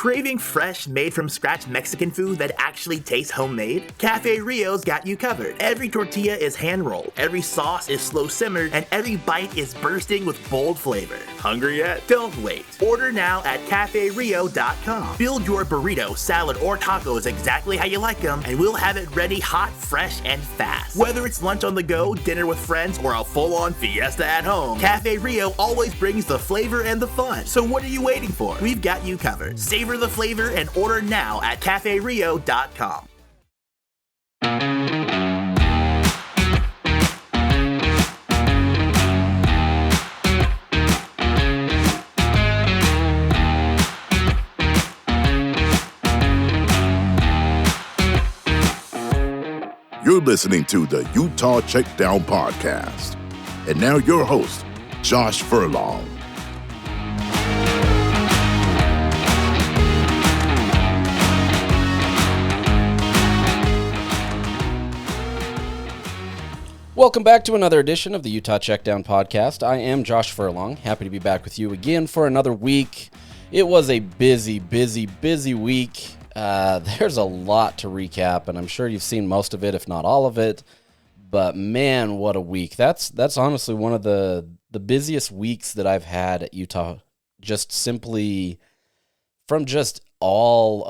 Craving fresh, made-from-scratch Mexican food that actually tastes homemade? Cafe Rio's got you covered. Every tortilla is hand-rolled, every sauce is slow-simmered, and every bite is bursting with bold flavor. Hungry yet? Don't wait. Order now at CafeRio.com. Build your burrito, salad, or tacos exactly how you like them, and we'll have it ready hot, fresh, and fast. Whether it's lunch on the go, dinner with friends, or a full-on fiesta at home, Cafe Rio always brings the flavor and the fun. So what are you waiting for? We've got you covered. Savor the flavor and order now at CafeRio.com. You're listening to the Utah Checkdown Podcast. And now your host, Josh Furlong. Welcome back to another edition of the Utah Checkdown Podcast. I am Josh Furlong. Happy to be back with you again for another week. It was a busy week. There's a lot to recap, and I'm sure you've seen most of it, if not all of it. But man, what a week. That's honestly one of the busiest weeks that I've had at Utah, just simply from just all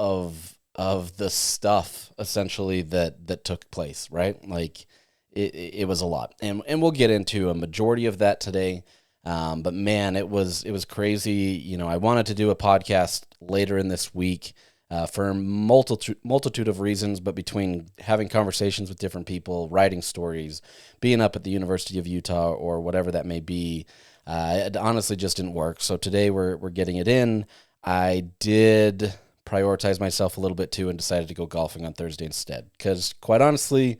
of the stuff, essentially, that took place, right? Like, it was a lot. And we'll get into a majority of that today. But man, it was crazy. You know, I wanted to do a podcast later in this week for a multitude of reasons, but between having conversations with different people, writing stories, being up at the University of Utah or whatever that may be, it honestly just didn't work. So today we're getting it in. I did prioritize myself a little bit too and decided to go golfing on Thursday instead because, quite honestly,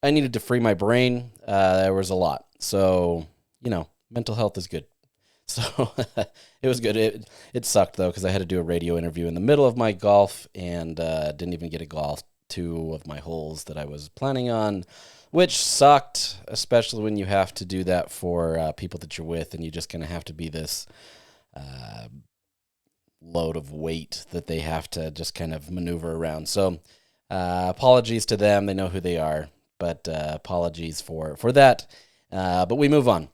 I needed to free my brain. There was a lot. So, you know, mental health is good. So it was good. It sucked, though, because I had to do a radio interview in the middle of my golf and didn't even get to golf 2 of my holes that I was planning on, which sucked, especially when you have to do that for people that you're with and you just kind of have to be this load of weight that they have to just kind of maneuver around. So apologies to them. They know who they are. But apologies for that. But we move on,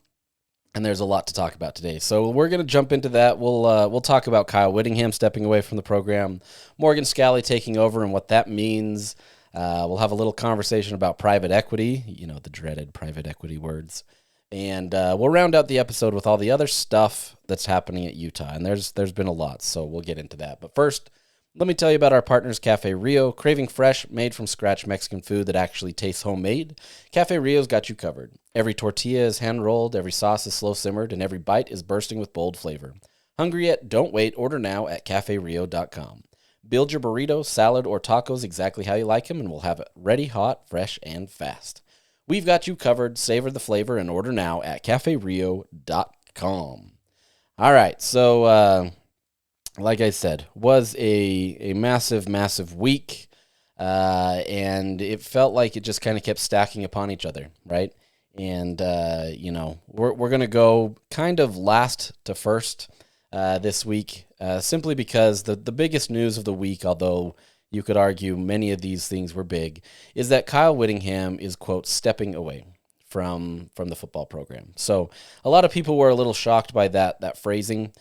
and there's a lot to talk about today. So we're going to jump into that. We'll talk about Kyle Whittingham stepping away from the program, Morgan Scalley taking over and what that means. We'll have a little conversation about private equity, you know, the dreaded private equity words. And we'll round out the episode with all the other stuff that's happening at Utah. And there's been a lot, so we'll get into that. But first, let me tell you about our partners, Cafe Rio. Craving fresh, made-from-scratch Mexican food that actually tastes homemade? Cafe Rio's got you covered. Every tortilla is hand-rolled, every sauce is slow-simmered, and every bite is bursting with bold flavor. Hungry yet? Don't wait. Order now at CafeRio.com. Build your burrito, salad, or tacos exactly how you like them, and we'll have it ready, hot, fresh, and fast. We've got you covered. Savor the flavor and order now at CafeRio.com. All right, so like I said, was a massive week, and it felt like it just kind of kept stacking upon each other, right? And, you know, we're going to go kind of last to first this week, simply because the biggest news of the week, although you could argue many of these things were big, is that Kyle Whittingham is, quote, stepping away from the football program. So a lot of people were a little shocked by that phrasing.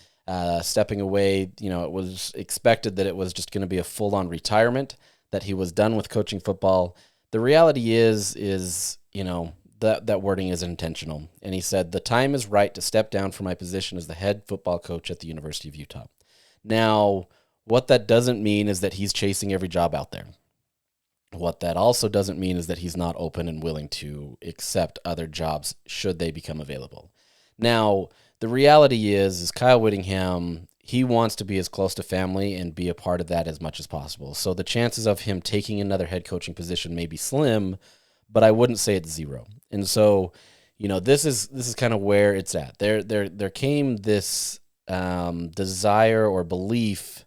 Stepping away, you know, it was expected that it was just going to be a full-on retirement, that he was done with coaching football. The reality is, you know, that wording is intentional. And he said, the time is right to step down from my position as the head football coach at the University of Utah. Now, what that doesn't mean is that he's chasing every job out there. What that also doesn't mean is that he's not open and willing to accept other jobs should they become available. Now, the reality is Kyle Whittingham, he wants to be as close to family and be a part of that as much as possible. So the chances of him taking another head coaching position may be slim, but I wouldn't say it's zero. And so, you know, this is kind of where it's at. There came this desire or belief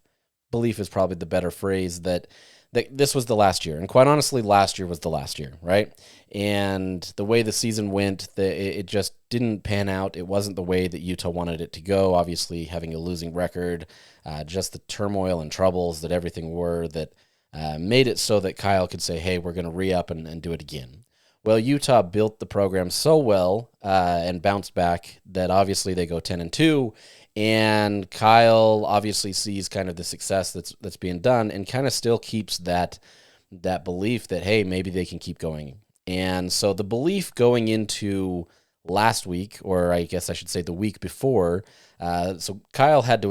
is probably the better phrase, that that this was the last year. And quite honestly, last year was the last year, right? And the way the season went, it just didn't pan out. It wasn't the way that Utah wanted it to go. Obviously, having a losing record, just the turmoil and troubles that everything were that made it so that Kyle could say, hey, we're going to re-up and do it again. Well, Utah built the program so well and bounced back that obviously they go 10-2, and Kyle obviously sees kind of the success that's being done and kind of still keeps that belief that, hey, maybe they can keep going. And so the belief going into last week, or I guess I should say the week before, so Kyle had to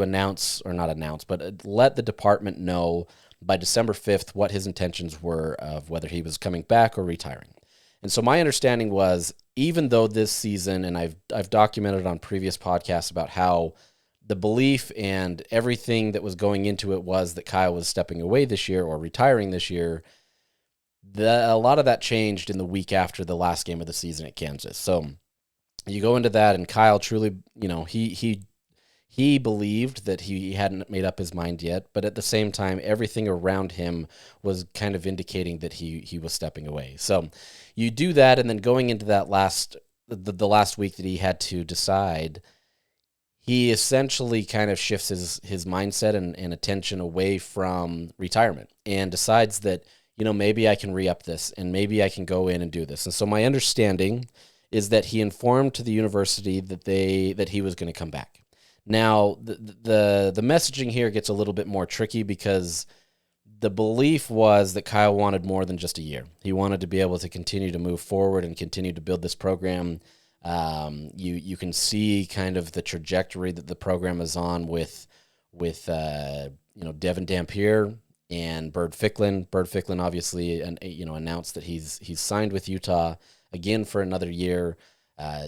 but let the department know by December 5th what his intentions were of whether he was coming back or retiring. And so my understanding was, even though this season, and I've documented on previous podcasts about how the belief and everything that was going into it was that Kyle was stepping away this year or retiring this year, a lot of that changed in the week after the last game of the season at Kansas. So you go into that, and Kyle truly, he believed that he hadn't made up his mind yet, but at the same time, everything around him was kind of indicating that he was stepping away. So you do that, and then going into that the last week that he had to decide, he essentially kind of shifts his mindset and attention away from retirement and decides that, maybe I can re-up this and maybe I can go in and do this. And so my understanding is that he informed to the university that he was going to come back. Now, the messaging here gets a little bit more tricky because the belief was that Kyle wanted more than just a year. He wanted to be able to continue to move forward and continue to build this program. You can see kind of the trajectory that the program is on with Devin Dampier and Bird Ficklin. Bird Ficklin obviously announced that he's signed with Utah again for another year.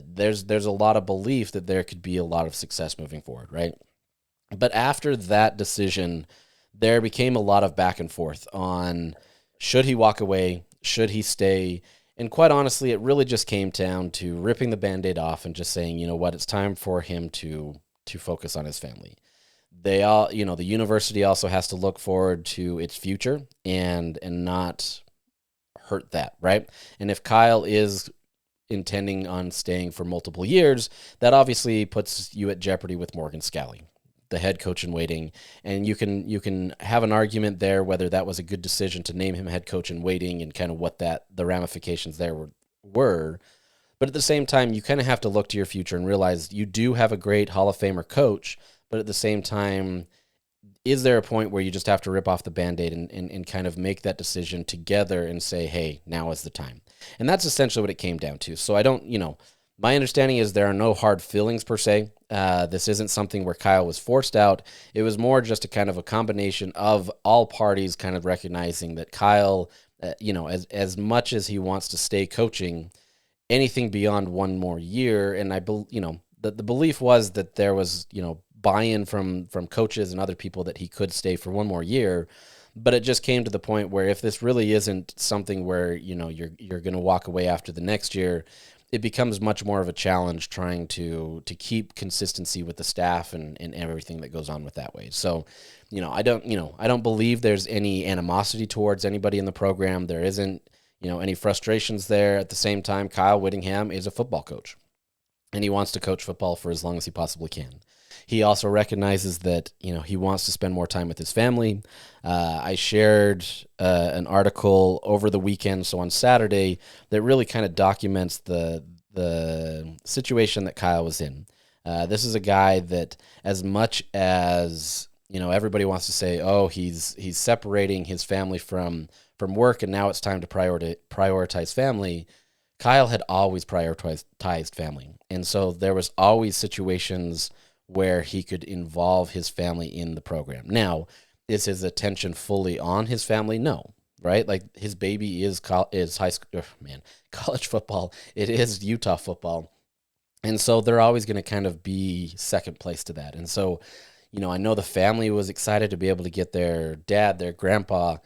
There's a lot of belief that there could be a lot of success moving forward, right? But after that decision, there became a lot of back and forth on should he walk away, should he stay, and quite honestly, it really just came down to ripping the Band-Aid off and just saying, you know what, it's time for him to focus on his family. They all, the university also has to look forward to its future and not hurt that, right? And if Kyle is intending on staying for multiple years, that obviously puts you at jeopardy with Morgan Scalley, the head coach in waiting. And you can have an argument there whether that was a good decision to name him head coach in waiting and kind of what the ramifications there were. But at the same time, you kind of have to look to your future and realize you do have a great Hall of Famer coach, but at the same time, is there a point where you just have to rip off the Band-Aid and kind of make that decision together and say, hey, now is the time? And that's essentially what it came down to. So I don't, my understanding is there are no hard feelings per se. This isn't something where Kyle was forced out. It was more just a kind of a combination of all parties kind of recognizing that Kyle, as much as he wants to stay coaching, anything beyond one more year, and the belief was that there was, buy-in from coaches and other people that he could stay for one more year. But it just came to the point where if this really isn't something where, you're going to walk away after the next year, it becomes much more of a challenge trying to keep consistency with the staff and everything that goes on with that way. So, I don't believe there's any animosity towards anybody in the program. There isn't, any frustrations there. At the same time, Kyle Whittingham is a football coach, and he wants to coach football for as long as he possibly can. He also recognizes that, he wants to spend more time with his family. I shared an article over the weekend, so on Saturday, that really kind of documents the situation that Kyle was in. This is a guy that, as much as, everybody wants to say, oh, he's separating his family from work and now it's time to prioritize family, Kyle had always prioritized family. And so there was always situations where he could involve his family in the program. Now, is his attention fully on his family? No, right? Like, his baby is high school, college football. It is Utah football. And so they're always going to kind of be second place to that. And so, I know the family was excited to be able to get their dad, their grandpa,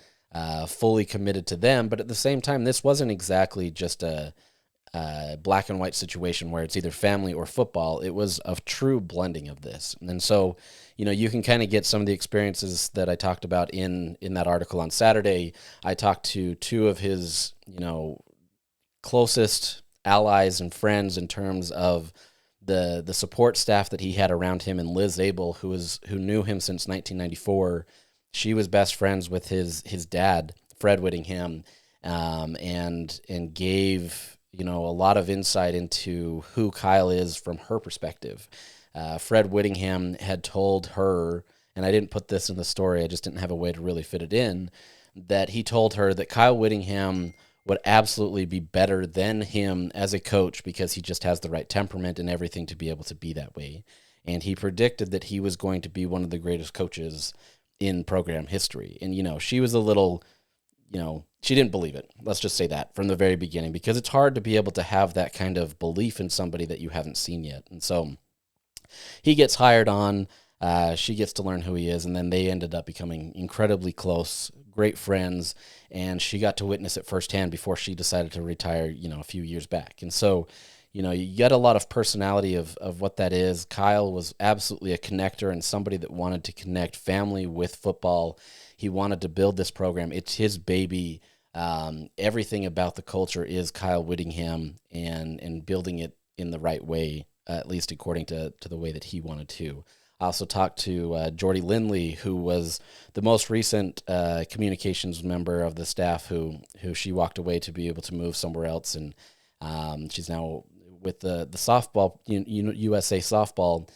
fully committed to them. But at the same time, this wasn't exactly just a black and white situation where it's either family or football. It was a true blending of this. And so, you can kind of get some of the experiences that I talked about in that article on Saturday. I talked to two of his, closest allies and friends in terms of the support staff that he had around him, and Liz Abel, who knew him since 1994. She was best friends with his dad, Fred Whittingham, and gave a lot of insight into who Kyle is from her perspective. Fred Whittingham had told her, and I didn't put this in the story, I just didn't have a way to really fit it in, that he told her that Kyle Whittingham would absolutely be better than him as a coach because he just has the right temperament and everything to be able to be that way. And he predicted that he was going to be one of the greatest coaches in program history. And, she was a little, she didn't believe it. Let's just say that from the very beginning, because it's hard to be able to have that kind of belief in somebody that you haven't seen yet. And so he gets hired on, she gets to learn who he is, and then they ended up becoming incredibly close, great friends, and she got to witness it firsthand before she decided to retire, a few years back. And so, you get a lot of personality of what that is. Kyle was absolutely a connector and somebody that wanted to connect family with football. He wanted to build this program. It's his baby. Everything about the culture is Kyle Whittingham and building it in the right way, at least according to the way that he wanted to. I also talked to Jordy Lindley, who was the most recent communications member of the staff who she walked away to be able to move somewhere else. And she's now with the softball, USA softball.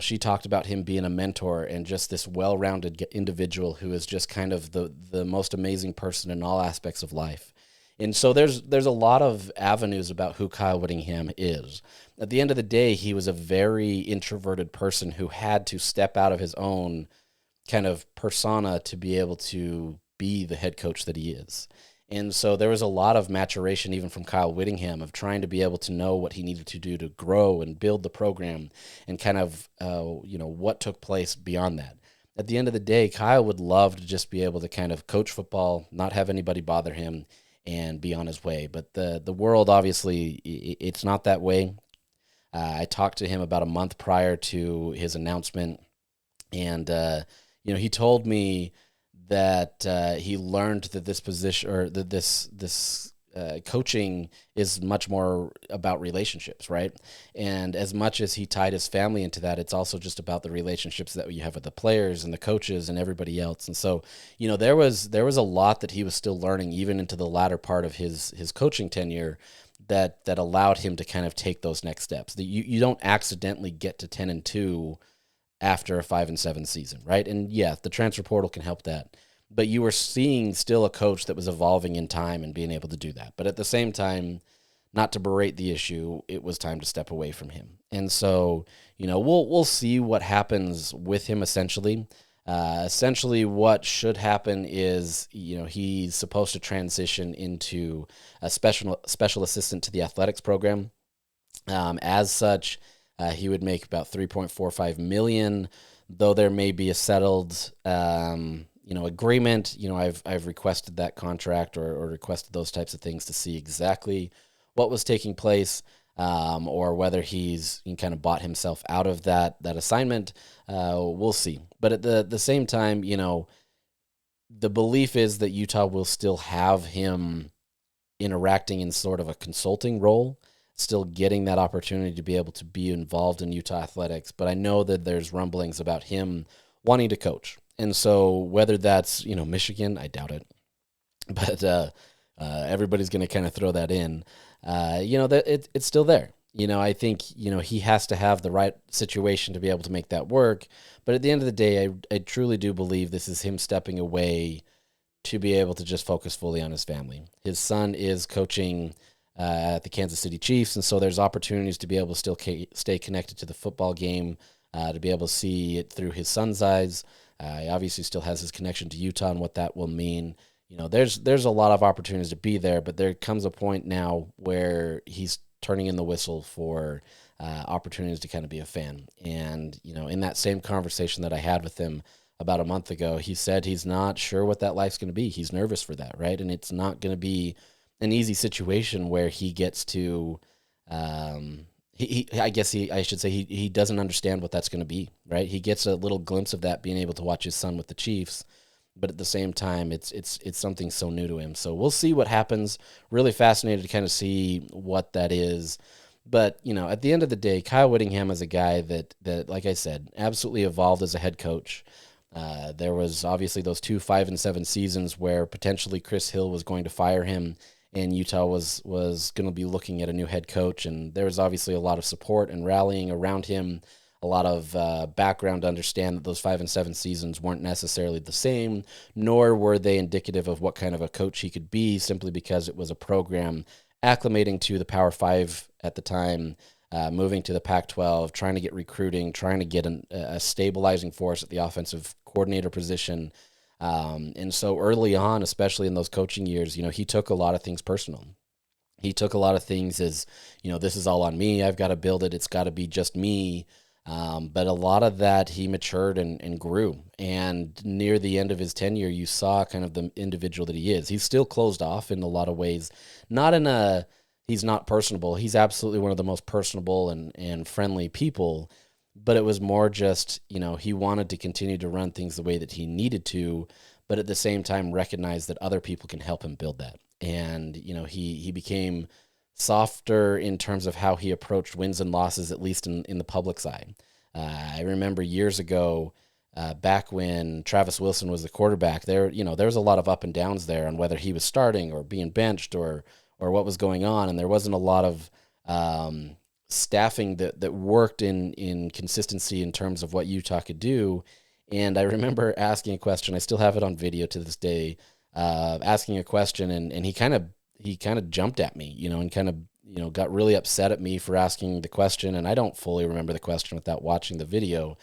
She talked about him being a mentor and just this well-rounded individual who is just kind of the most amazing person in all aspects of life. And so there's a lot of avenues about who Kyle Whittingham is. At the end of the day, he was a very introverted person who had to step out of his own kind of persona to be able to be the head coach that he is. And so there was a lot of maturation even from Kyle Whittingham of trying to be able to know what he needed to do to grow and build the program and kind of, what took place beyond that. At the end of the day, Kyle would love to just be able to kind of coach football, not have anybody bother him, and be on his way. But the world, obviously, it's not that way. I talked to him about a month prior to his announcement, and he told me that he learned that this position or that this coaching is much more about relationships, right? And as much as he tied his family into that, it's also just about the relationships that you have with the players and the coaches and everybody else. And so, there was a lot that he was still learning even into the latter part of his coaching tenure that allowed him to kind of take those next steps. That you don't accidentally get to 10-2 after a 5-7 season, right? And yeah, the transfer portal can help that. But you were seeing still a coach that was evolving in time and being able to do that. But at the same time, not to berate the issue, it was time to step away from him. And so, we'll see what happens with him essentially. Essentially what should happen is, he's supposed to transition into a special assistant to the athletics program. As such, he would make about $3.45 million, though there may be a settled agreement. I've requested that contract or requested those types of things to see exactly what was taking place, or whether he's kind of bought himself out of that assignment. We'll see. But at the same time, the belief is that Utah will still have him interacting in sort of a consulting role, still getting that opportunity to be able to be involved in Utah athletics. But I know that there's rumblings about him wanting to coach. And so whether that's, Michigan, I doubt it. But everybody's going to kind of throw that in. That it's still there. I think, he has to have the right situation to be able to make that work. But at the end of the day, I truly do believe this is him stepping away to be able to just focus fully on his family. His son is coaching at the Kansas City Chiefs, and so there's opportunities to be able to still stay connected to the football game, to be able to see it through his son's eyes. He obviously still has his connection to Utah and what that will mean. There's a lot of opportunities to be there, but there comes a point now where he's turning in the whistle for opportunities to kind of be a fan. And, in that same conversation that I had with him about a month ago, he said he's not sure what that life's going to be. He's nervous for that, right? And it's not going to be an easy situation where he gets to I should say he doesn't understand what that's going to be, right? He gets a little glimpse of that being able to watch his son with the Chiefs, but at the same time, it's something so new to him. So we'll see what happens. Really fascinated to kind of see what that is. But, at the end of the day, Kyle Whittingham is a guy that, like I said, absolutely evolved as a head coach. There was obviously those 2 5-7 seasons where potentially Chris Hill was going to fire him, and Utah was going to be looking at a new head coach. And there was obviously a lot of support and rallying around him, a lot of background to understand that those 5-7 seasons weren't necessarily the same, nor were they indicative of what kind of a coach he could be, simply because it was a program acclimating to the Power 5 at the time, moving to the Pac-12, trying to get recruiting, trying to get a stabilizing force at the offensive coordinator position. And so early on, especially in those coaching years, he took a lot of things personal. He took a lot of things as, this is all on me. I've got to build it. It's got to be just me. But a lot of that he matured and grew. And near the end of his tenure, you saw kind of the individual that he is. He's still closed off in a lot of ways. He's not personable. He's absolutely one of the most personable and friendly people. But it was more just, he wanted to continue to run things the way that he needed to, but at the same time recognize that other people can help him build that. And, he became softer in terms of how he approached wins and losses, at least in the public's eye. I remember years ago, back when Travis Wilson was the quarterback, there was a lot of up and downs there on whether he was starting or being benched or what was going on. And there wasn't a lot of staffing that worked in consistency in terms of what Utah could do. And I remember asking a question, I still have it on video to this day, asking a question, and he kind of jumped at me, and kind of, got really upset at me for asking the question. And I don't fully remember the question without watching the video,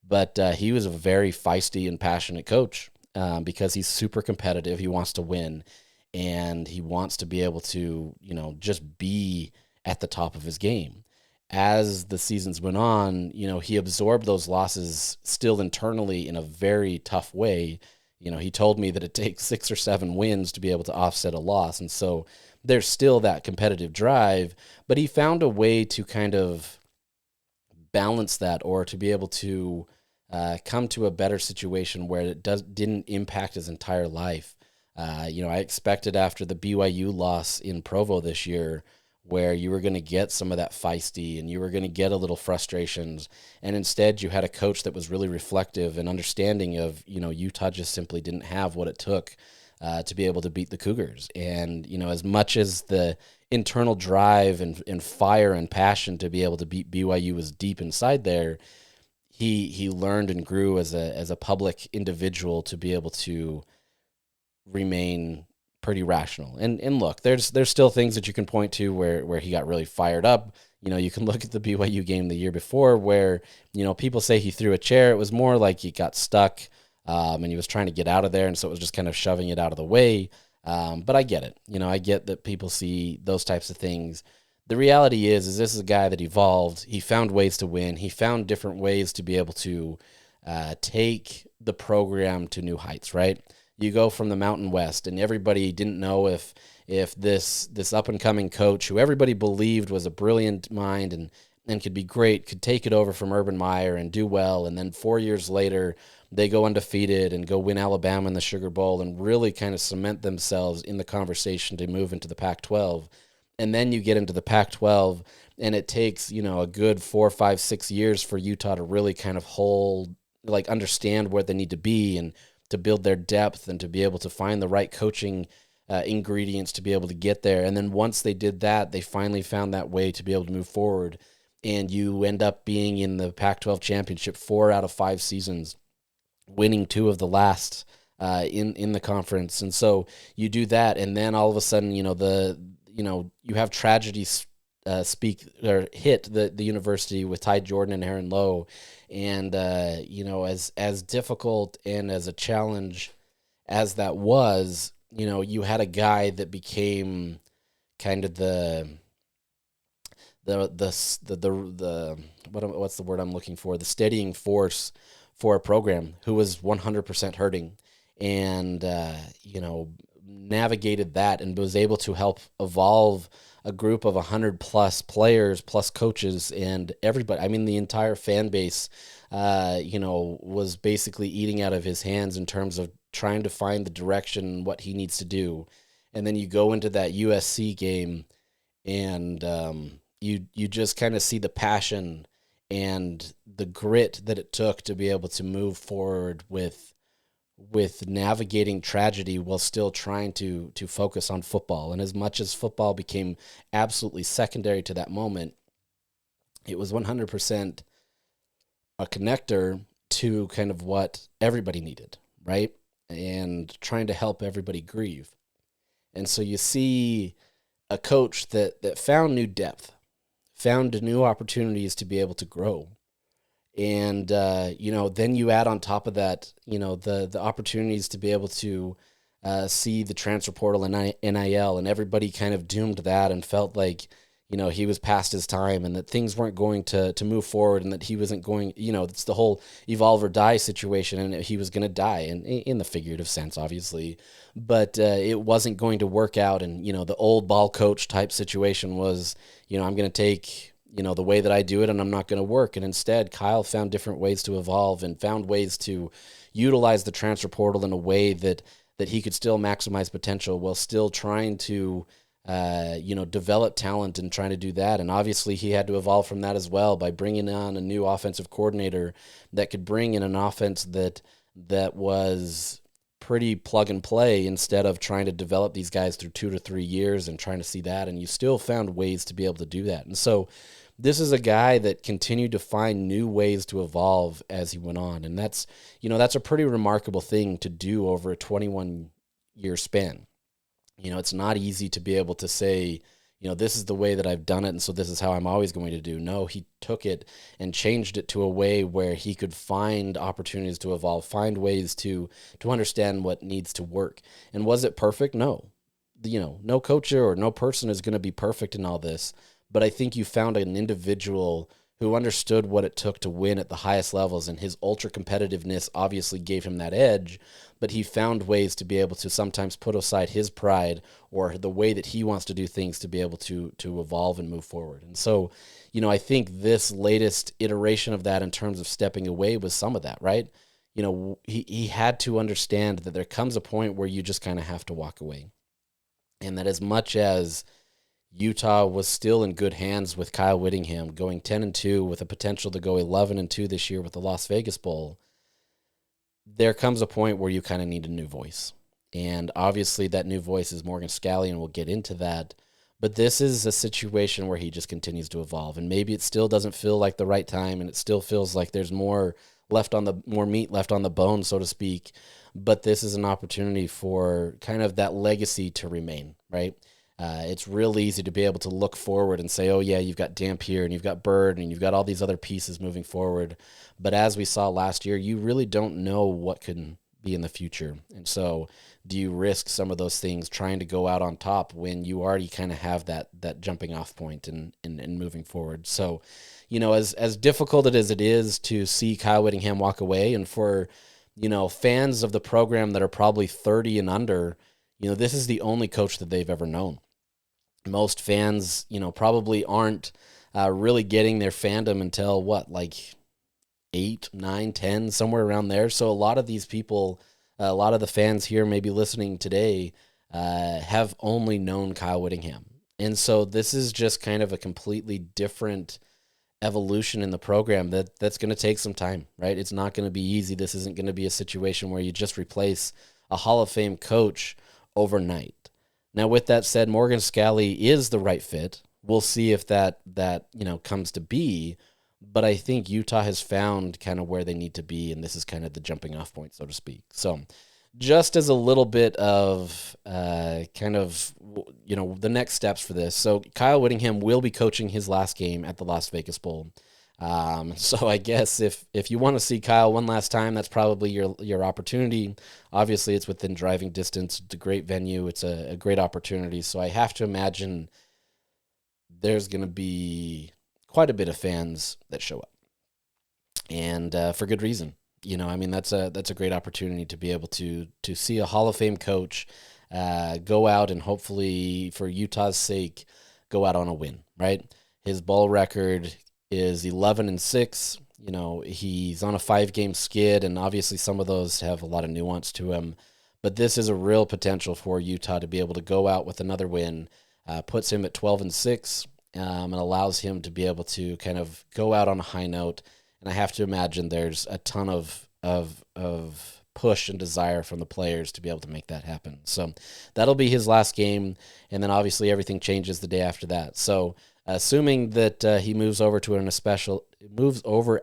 but he was a very feisty and passionate coach because he's super competitive. He wants to win, and he wants to be able to, just be at the top of his game. As the seasons went on, he absorbed those losses still internally in a very tough way. He told me that it takes 6 or 7 wins to be able to offset a loss. And so there's still that competitive drive, but he found a way to kind of balance that, or to be able to come to a better situation where it didn't impact his entire life. I expected after the BYU loss in Provo this year, where you were going to get some of that feisty and you were going to get a little frustrations. And instead you had a coach that was really reflective and understanding of, Utah just simply didn't have what it took to be able to beat the Cougars. And, as much as the internal drive and fire and passion to be able to beat BYU was deep inside there, he learned and grew as a public individual to be able to remain pretty rational. And look, there's still things that you can point to where he got really fired up. You can look at the BYU game the year before where, people say he threw a chair. It was more like he got stuck and he was trying to get out of there. And so it was just kind of shoving it out of the way. But I get it. I get that people see those types of things. The reality is this is a guy that evolved. He found ways to win. He found different ways to be able to take the program to new heights, right? You go from the Mountain West, and everybody didn't know if this up-and-coming coach, who everybody believed was a brilliant mind and could be great, could take it over from Urban Meyer and do well, and then 4 years later, they go undefeated and go win Alabama in the Sugar Bowl and really kind of cement themselves in the conversation to move into the Pac-12. And then you get into the Pac-12, and it takes, a good 4, 5, 6 years for Utah to really kind of understand where they need to be and to build their depth and to be able to find the right coaching ingredients to be able to get there. And then once they did that, they finally found that way to be able to move forward. And you end up being in the Pac-12 championship 4 out of 5 seasons, winning 2 of the last in the conference. And so you do that, and then all of a sudden, you have tragedies hit the university with Ty Jordan and Aaron Lowe. And, as difficult and as a challenge as that was, you had a guy that became kind of what's the word I'm looking for? The steadying force for a program who was 100% hurting. And, navigated that and was able to help evolve a group of 100+ players plus coaches and everybody. I mean, the entire fan base, was basically eating out of his hands in terms of trying to find the direction, what he needs to do. And then you go into that USC game and you just kind of see the passion and the grit that it took to be able to move forward with navigating tragedy while still trying to focus on football. And as much as football became absolutely secondary to that moment, it was 100% a connector to kind of what everybody needed, right? And trying to help everybody grieve. And so you see a coach that found new depth, found new opportunities to be able to grow. And, then you add on top of that, the opportunities to be able to see the transfer portal and NIL, and everybody kind of doomed that and felt like, he was past his time and that things weren't going to move forward and that he wasn't going, it's the whole evolve or die situation, and he was going to die in the figurative sense, obviously, but it wasn't going to work out. And, the old ball coach type situation was, I'm going to take, the way that I do it and I'm not going to work. And instead, Kyle found different ways to evolve and found ways to utilize the transfer portal in a way that he could still maximize potential while still trying to, develop talent and trying to do that. And obviously he had to evolve from that as well by bringing on a new offensive coordinator that could bring in an offense that was pretty plug and play instead of trying to develop these guys through 2 to 3 years and trying to see that. And you still found ways to be able to do that. And so this is a guy that continued to find new ways to evolve as he went on. And that's a pretty remarkable thing to do over a 21-year span. It's not easy to be able to say, this is the way that I've done it, and so this is how I'm always going to do. No, he took it and changed it to a way where he could find opportunities to evolve, find ways to understand what needs to work. And was it perfect? No. No coach or no person is going to be perfect in all this. But I think you found an individual who understood what it took to win at the highest levels, and his ultra competitiveness obviously gave him that edge, but he found ways to be able to sometimes put aside his pride or the way that he wants to do things to be able to evolve and move forward. And so, I think this latest iteration of that in terms of stepping away was some of that, right? He had to understand that there comes a point where you just kind of have to walk away. And that as much as Utah was still in good hands with Kyle Whittingham going 10-2 with a potential to go 11-2 this year with the Las Vegas Bowl, there comes a point where you kind of need a new voice. And obviously that new voice is Morgan Scalley, and we'll get into that. But this is a situation where he just continues to evolve. And maybe it still doesn't feel like the right time, and it still feels like there's more meat left on the bone, so to speak. But this is an opportunity for kind of that legacy to remain, right? It's real easy to be able to look forward and say, oh, yeah, you've got Damp here and you've got Bird and you've got all these other pieces moving forward. But as we saw last year, you really don't know what can be in the future. And so do you risk some of those things trying to go out on top when you already kind of have that jumping off point and moving forward? So, as difficult as it is to see Kyle Whittingham walk away, and for, fans of the program that are probably 30 and under, this is the only coach that they've ever known. Most fans, probably aren't really getting their fandom until like 8, 9, 10, somewhere around there. So a lot of these people, a lot of the fans here maybe listening today have only known Kyle Whittingham. And so this is just kind of a completely different evolution in the program that's going to take some time, right? It's not going to be easy. This isn't going to be a situation where you just replace a Hall of Fame coach overnight. Now, with that said, Morgan Scalley is the right fit. We'll see if that comes to be, but I think Utah has found kind of where they need to be, and this is kind of the jumping off point, so to speak. So just as a little bit of the next steps for this. So Kyle Whittingham will be coaching his last game at the Las Vegas Bowl. So I guess if you want to see Kyle one last time, that's probably your opportunity. Obviously, it's within driving distance. It's a great venue. It's a great opportunity. So I have to imagine there's going to be quite a bit of fans that show up, and for good reason. That's a great opportunity to be able to see a Hall of Fame coach go out and hopefully, for Utah's sake, go out on a win, right? His bowl record is 11-6. He's on a 5-game skid, and obviously some of those have a lot of nuance to him. But this is a real potential for Utah to be able to go out with another win, puts him at 12-6, and allows him to be able to kind of go out on a high note. And I have to imagine there's a ton of push and desire from the players to be able to make that happen. So that'll be his last game, and then obviously everything changes the day after that. So assuming that he moves over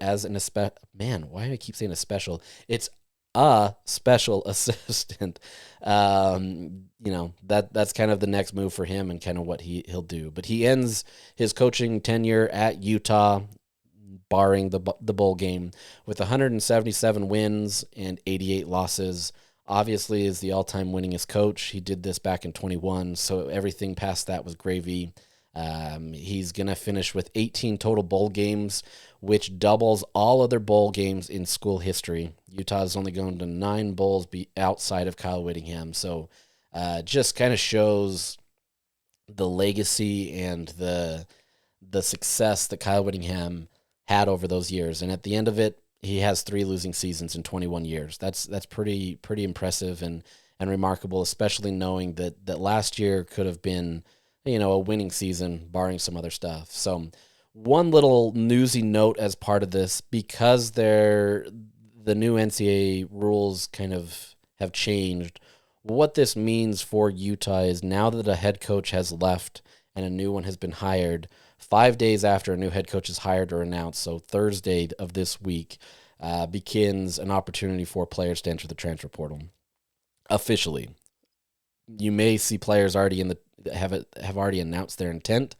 as an special, man, why do I keep saying a special? It's a special assistant. That's kind of the next move for him and kind of what he'll do. But he ends his coaching tenure at Utah, barring the bowl game, with 177 wins and 88 losses. Obviously is the all-time winningest coach. He did this back in 21, so everything past that was gravy. He's going to finish with 18 total bowl games, which doubles all other bowl games in school history. Utah's only gone to 9 bowls outside of Kyle Whittingham. So just kind of shows the legacy and the success that Kyle Whittingham had over those years. And at the end of it, he has 3 losing seasons in 21 years. That's pretty impressive and remarkable, especially knowing that last year could have been a winning season, barring some other stuff. So one little newsy note as part of this, because the new NCAA rules kind of have changed, what this means for Utah is now that a head coach has left and a new one has been hired, 5 days after a new head coach is hired or announced, so Thursday of this week, begins an opportunity for players to enter the transfer portal officially. You may see players already have already announced their intent.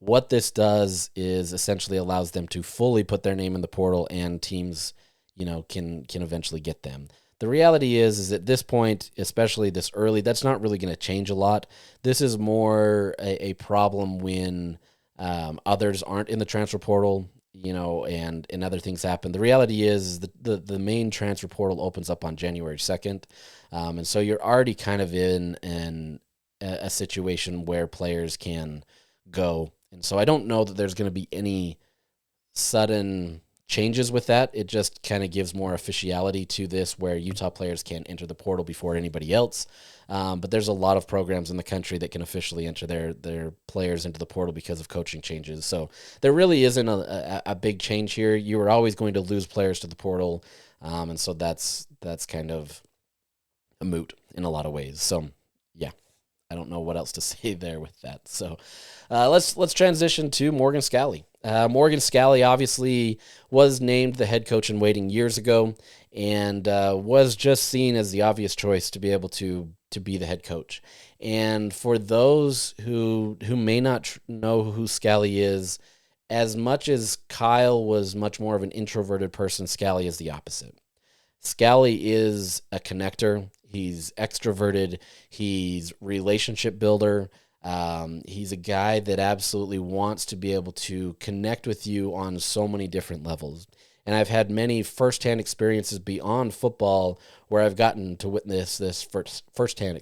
What this does is essentially allows them to fully put their name in the portal, and teams, can eventually get them. The reality is at this point, especially this early, that's not really going to change a lot. This is more a problem when others aren't in the transfer portal, and other things happen. The reality is the main transfer portal opens up on January 2nd. And so you're already kind of in a situation where players can go. And so I don't know that there's going to be any sudden changes with that. It just kind of gives more officiality to this, where Utah players can enter the portal before anybody else. But there's a lot of programs in the country that can officially enter their players into the portal because of coaching changes. So there really isn't a big change here. You are always going to lose players to the portal. And so that's kind of a moot in a lot of ways. So yeah, I don't know what else to say there with that. So let's transition to Morgan Scalley. Morgan Scalley obviously was named the head coach in waiting years ago, and was just seen as the obvious choice to be able to be the head coach. And for those who may not know who Scalley is, as much as Kyle was much more of an introverted person, Scalley is the opposite. Scalley is a connector. He's extroverted. He's relationship builder. He's a guy that absolutely wants to be able to connect with you on so many different levels. And I've had many firsthand experiences beyond football where I've gotten to witness this firsthand.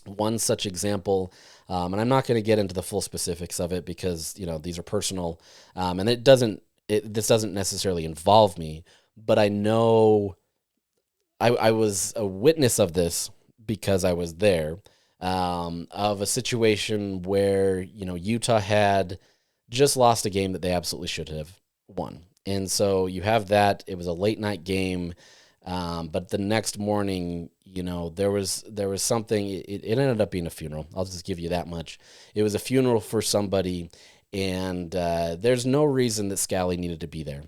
One such example, and I'm not going to get into the full specifics of it because these are personal, and this doesn't necessarily involve me, but I know I was a witness of this because I was there. Of a situation where, Utah had just lost a game that they absolutely should have won. And so you have that. It was a late night game. But the next morning, there was something, it ended up being a funeral. I'll just give you that much. It was a funeral for somebody, and there's no reason that Scalley needed to be there.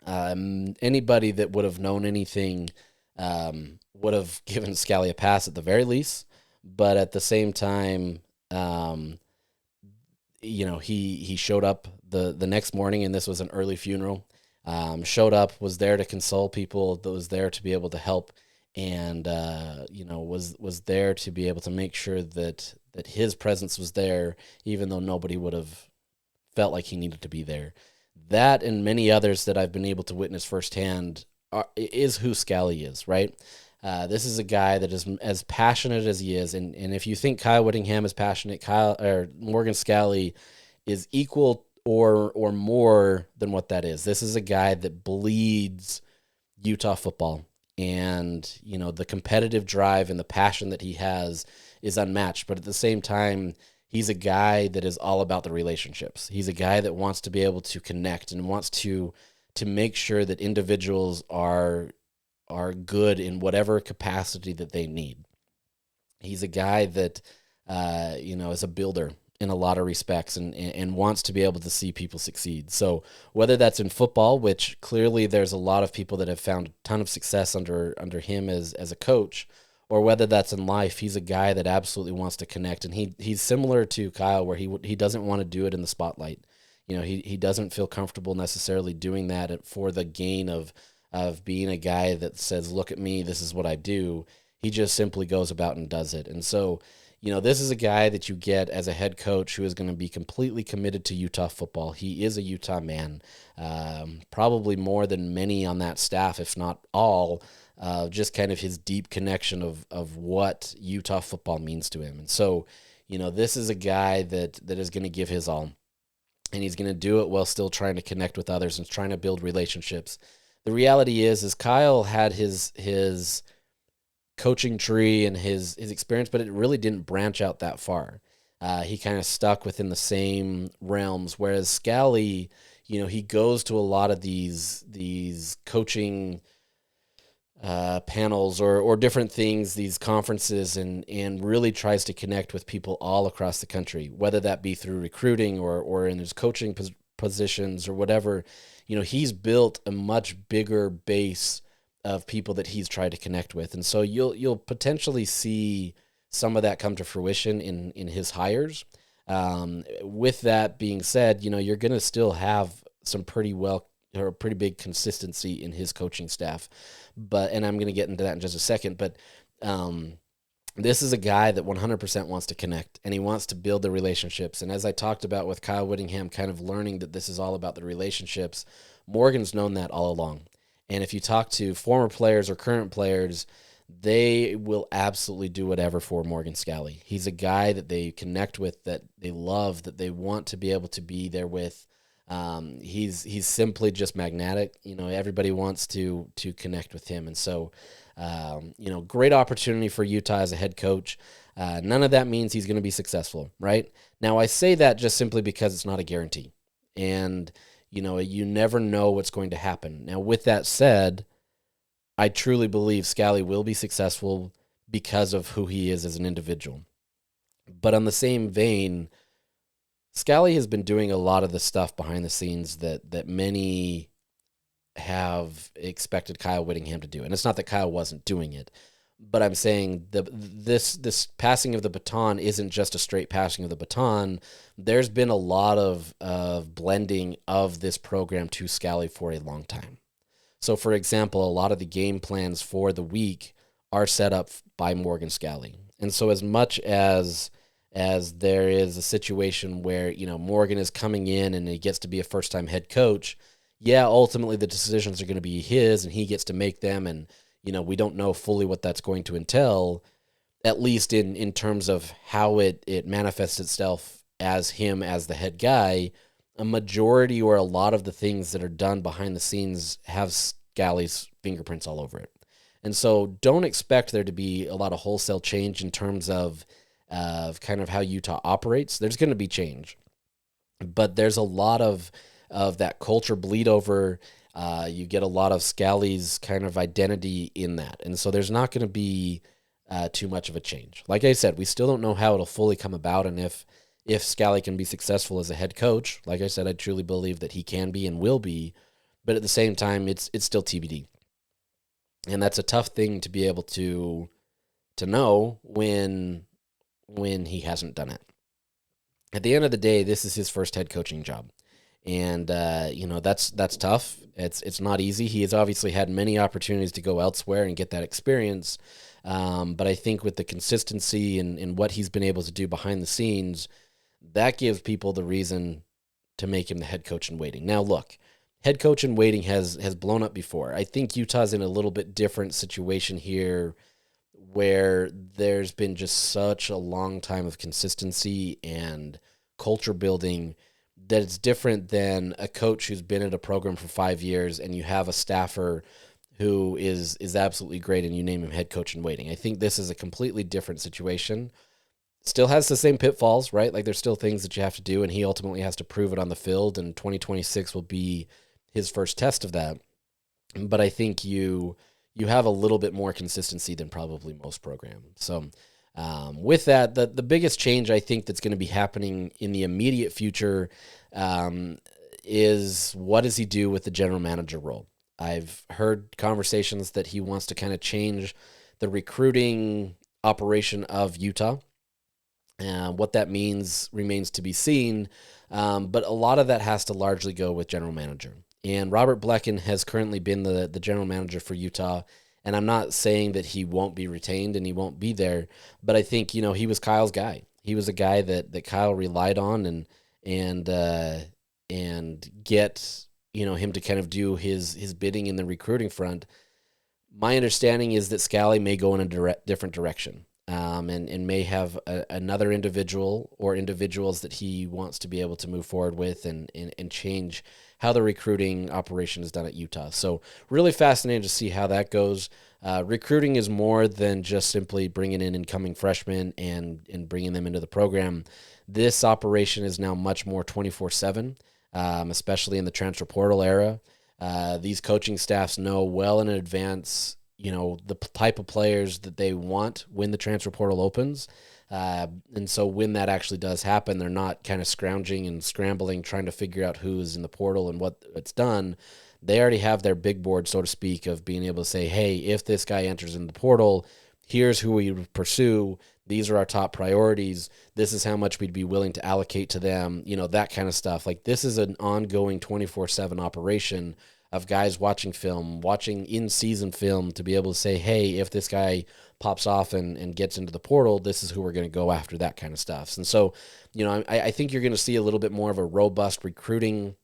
Anybody that would have known anything would have given Scalley a pass at the very least. But at the same time, he showed up the next morning, and this was an early funeral. Showed up, was there to console people, that was there to be able to help, and was there to be able to make sure that his presence was there, even though nobody would have felt like he needed to be there. That and many others that I've been able to witness firsthand is who Scalley is, right? This is a guy that is as passionate as he is, and if you think Kyle Whittingham is passionate, Morgan Scalley is equal or more than what that is. This is a guy that bleeds Utah football, and the competitive drive and the passion that he has is unmatched. But at the same time, he's a guy that is all about the relationships. He's a guy that wants to be able to connect and wants to make sure that individuals are good in whatever capacity that they need. He's a guy that is a builder in a lot of respects and wants to be able to see people succeed. So whether that's in football, which clearly there's a lot of people that have found a ton of success under him as a coach, or whether that's in life, he's a guy that absolutely wants to connect. And he's similar to Kyle, where he doesn't want to do it in the spotlight. He doesn't feel comfortable necessarily doing that for the gain of being a guy that says, look at me, this is what I do. He just simply goes about and does it. And so, this is a guy that you get as a head coach who is going to be completely committed to Utah football. He is a Utah man, probably more than many on that staff, if not all, just kind of his deep connection of what Utah football means to him. And so, this is a guy that is going to give his all, and he's going to do it while still trying to connect with others and trying to build relationships. The reality is Kyle had his coaching tree and his experience, but it really didn't branch out that far. He kind of stuck within the same realms, whereas Scalley, he goes to a lot of these coaching panels or different things, these conferences, and really tries to connect with people all across the country, whether that be through recruiting or in his coaching positions or whatever. He's built a much bigger base of people that he's tried to connect with. And so you'll potentially see some of that come to fruition in his hires. With that being said, you're going to still have some pretty big consistency in his coaching staff. And I'm going to get into that in just a second, but this is a guy that 100% wants to connect, and he wants to build the relationships. And as I talked about with Kyle Whittingham, kind of learning that this is all about the relationships, Morgan's known that all along. And if you talk to former players or current players, they will absolutely do whatever for Morgan Scalley. He's a guy that they connect with, that they love, that they want to be able to be there with. He's simply just magnetic. Everybody wants to connect with him. And so, great opportunity for Utah as a head coach. None of that means he's going to be successful, right? Now, I say that just simply because it's not a guarantee. And you never know what's going to happen. Now, with that said, I truly believe Scalley will be successful because of who he is as an individual. But on the same vein, Scalley has been doing a lot of the stuff behind the scenes that many have expected Kyle Whittingham to do. And it's not that Kyle wasn't doing it, but I'm saying this passing of the baton isn't just a straight passing of the baton. There's been a lot of blending of this program to Scalley for a long time. So, for example, a lot of the game plans for the week are set up by Morgan Scalley. And so as much as there is a situation where, Morgan is coming in and he gets to be a first-time head coach, ultimately the decisions are going to be his and he gets to make them. And, we don't know fully what that's going to entail, at least in terms of how it manifests itself as him as the head guy. A majority or a lot of the things that are done behind the scenes have Scalley's fingerprints all over it. And so don't expect there to be a lot of wholesale change in terms of kind of how Utah operates. There's going to be change, but there's a lot of that culture bleed over. You get a lot of Scalley's kind of identity in that. And so there's not going to be too much of a change. Like I said, we still don't know how it'll fully come about and if Scalley can be successful as a head coach. Like I said, I truly believe that he can be and will be, but at the same time, it's still TBD. And that's a tough thing to be able to know when he hasn't done it. At the end of the day, this is his first head coaching job. And, that's tough. It's not easy. He has obviously had many opportunities to go elsewhere and get that experience. But I think with the consistency and what he's been able to do behind the scenes, that gives people the reason to make him the head coach in waiting. Now, look, head coach in waiting has blown up before. I think Utah's in a little bit different situation here where there's been just such a long time of consistency and culture building that it's different than a coach who's been at a program for 5 years and you have a staffer who is absolutely great and you name him head coach in waiting. I think this is a completely different situation. Still has the same pitfalls, right? Like there's still things that you have to do, and he ultimately has to prove it on the field, and 2026 will be his first test of that. But I think you have a little bit more consistency than probably most programs. So with that, the biggest change I think that's going to be happening in the immediate future is what does he do with the general manager role? I've heard conversations that he wants to kind of change the recruiting operation of Utah. What that means remains to be seen, but a lot of that has to largely go with general manager. And Robert Blecken has currently been the general manager for Utah, and I'm not saying that he won't be retained and he won't be there, but I think, he was Kyle's guy. He was a guy that Kyle relied on and get, him to kind of do his bidding in the recruiting front. My understanding is that Scalley may go in a different direction. And may have another individual or individuals that he wants to be able to move forward with and change how the recruiting operation is done at Utah. So really fascinating to see how that goes. Recruiting is more than just simply bringing in incoming freshmen and bringing them into the program. This operation is now much more 24/7, especially in the transfer portal era. These coaching staffs know well in advance the type of players that they want when the transfer portal opens. And so when that actually does happen, they're not kind of scrounging and scrambling, trying to figure out who is in the portal and what it's done. They already have their big board, so to speak, of being able to say, hey, if this guy enters in the portal, here's who we pursue. These are our top priorities. This is how much we'd be willing to allocate to them, that kind of stuff. Like this is an ongoing 24/7 operation of guys watching film, watching in-season film to be able to say, hey, if this guy pops off and gets into the portal, this is who we're going to go after, that kind of stuff. And so, I think you're going to see a little bit more of a robust recruiting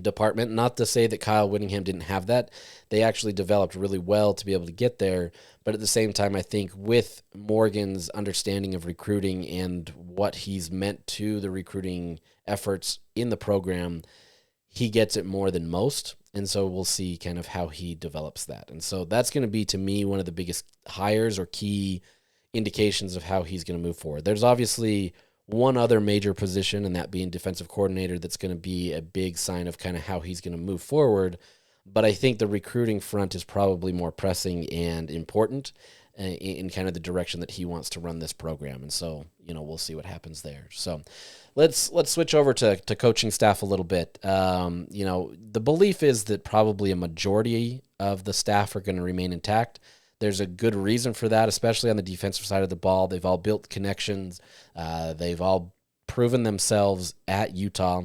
department. Not to say that Kyle Whittingham didn't have that. They actually developed really well to be able to get there. But at the same time, I think with Morgan's understanding of recruiting and what he's meant to the recruiting efforts in the program, he gets it more than most. And so we'll see kind of how he develops that. And so that's going to be, to me, one of the biggest hires or key indications of how he's going to move forward. There's obviously one other major position, and that being defensive coordinator, that's going to be a big sign of kind of how he's going to move forward. But I think the recruiting front is probably more pressing and important in kind of the direction that he wants to run this program. And so, we'll see what happens there. So let's switch over to coaching staff a little bit. The belief is that probably a majority of the staff are going to remain intact. There's a good reason for that, especially on the defensive side of the ball. They've all built connections. They've all proven themselves at Utah.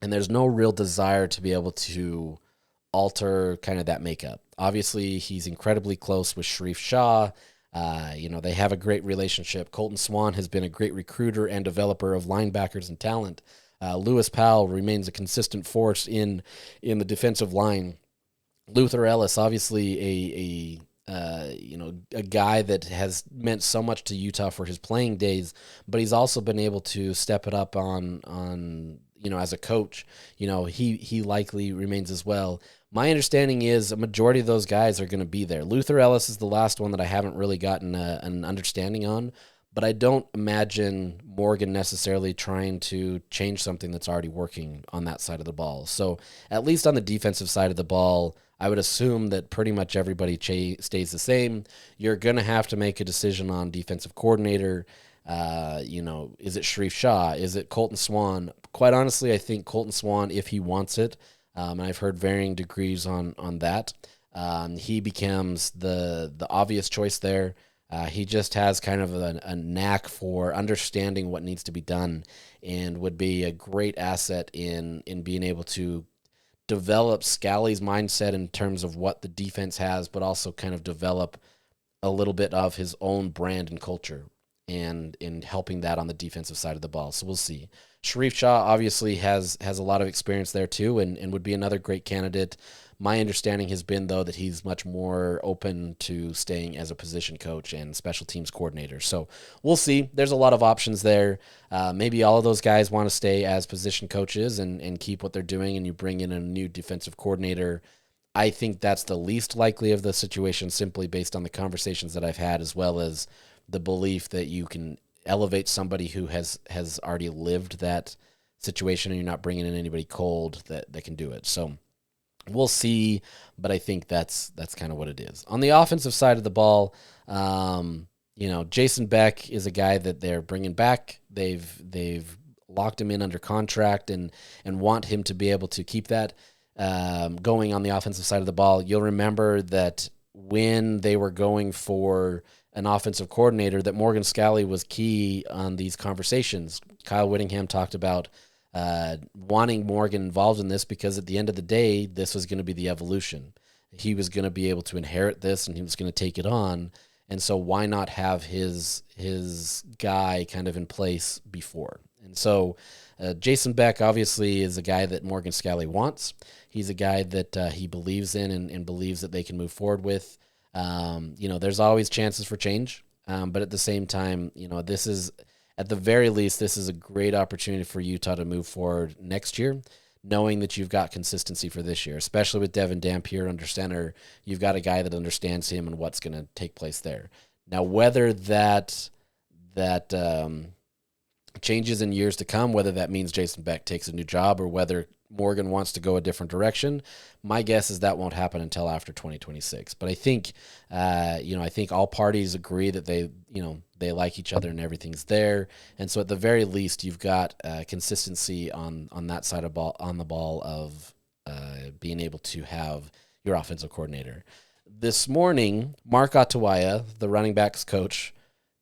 And there's no real desire to be able to alter kind of that makeup. Obviously, he's incredibly close with Sharif Shah. They have a great relationship. Colton Swan has been a great recruiter and developer of linebackers and talent. Lewis Powell remains a consistent force in the defensive line. Luther Ellis, obviously a guy that has meant so much to Utah for his playing days, but he's also been able to step it up on as a coach. He likely remains as well. My understanding is a majority of those guys are going to be there. Luther Ellis is the last one that I haven't really gotten an understanding on, but I don't imagine Morgan necessarily trying to change something that's already working on that side of the ball. So at least on the defensive side of the ball, I would assume that pretty much everybody stays the same. You're going to have to make a decision on defensive coordinator. Is it Sharif Shah? Is it Colton Swan? Quite honestly, I think Colton Swan, if he wants it, and I've heard varying degrees on that, he becomes the obvious choice there. He just has kind of a knack for understanding what needs to be done and would be a great asset in being able to develop Scalley's mindset in terms of what the defense has, but also kind of develop a little bit of his own brand and culture. and in helping that on the defensive side of the ball. So we'll see. Sharif Shah obviously has a lot of experience there too, and would be another great candidate. My understanding has been, though, that he's much more open to staying as a position coach and special teams coordinator. So we'll see. There's a lot of options there. Maybe all of those guys want to stay as position coaches and keep what they're doing, and you bring in a new defensive coordinator. I think that's the least likely of the situation, simply based on the conversations that I've had, as well as the belief that you can elevate somebody who has already lived that situation, and you're not bringing in anybody cold that can do it. So we'll see, but I think that's kind of what it is. On the offensive side of the ball, Jason Beck is a guy that they're bringing back. They've locked him in under contract and want him to be able to keep that going on the offensive side of the ball. You'll remember that when they were going for an offensive coordinator, that Morgan Scalley was key on these conversations. Kyle Whittingham talked about wanting Morgan involved in this because at the end of the day, this was going to be the evolution. He was going to be able to inherit this, and he was going to take it on. And so why not have his guy kind of in place before? And so Jason Beck obviously is a guy that Morgan Scalley wants. He's a guy that he believes in and believes that they can move forward with. There's always chances for change, but at the same time, this is, at the very least, this is a great opportunity for Utah to move forward next year, knowing that you've got consistency for this year, especially with Devin Dampier under center. You've got a guy that understands him and what's going to take place there. Now, whether that changes in years to come, whether that means Jason Beck takes a new job or whether Morgan wants to go a different direction, my guess is that won't happen until after 2026. But I think, I think all parties agree that they like each other and everything's there. And so at the very least, you've got consistency on that side of the ball of being able to have your offensive coordinator. This morning, Mark Atawaya, the running backs coach,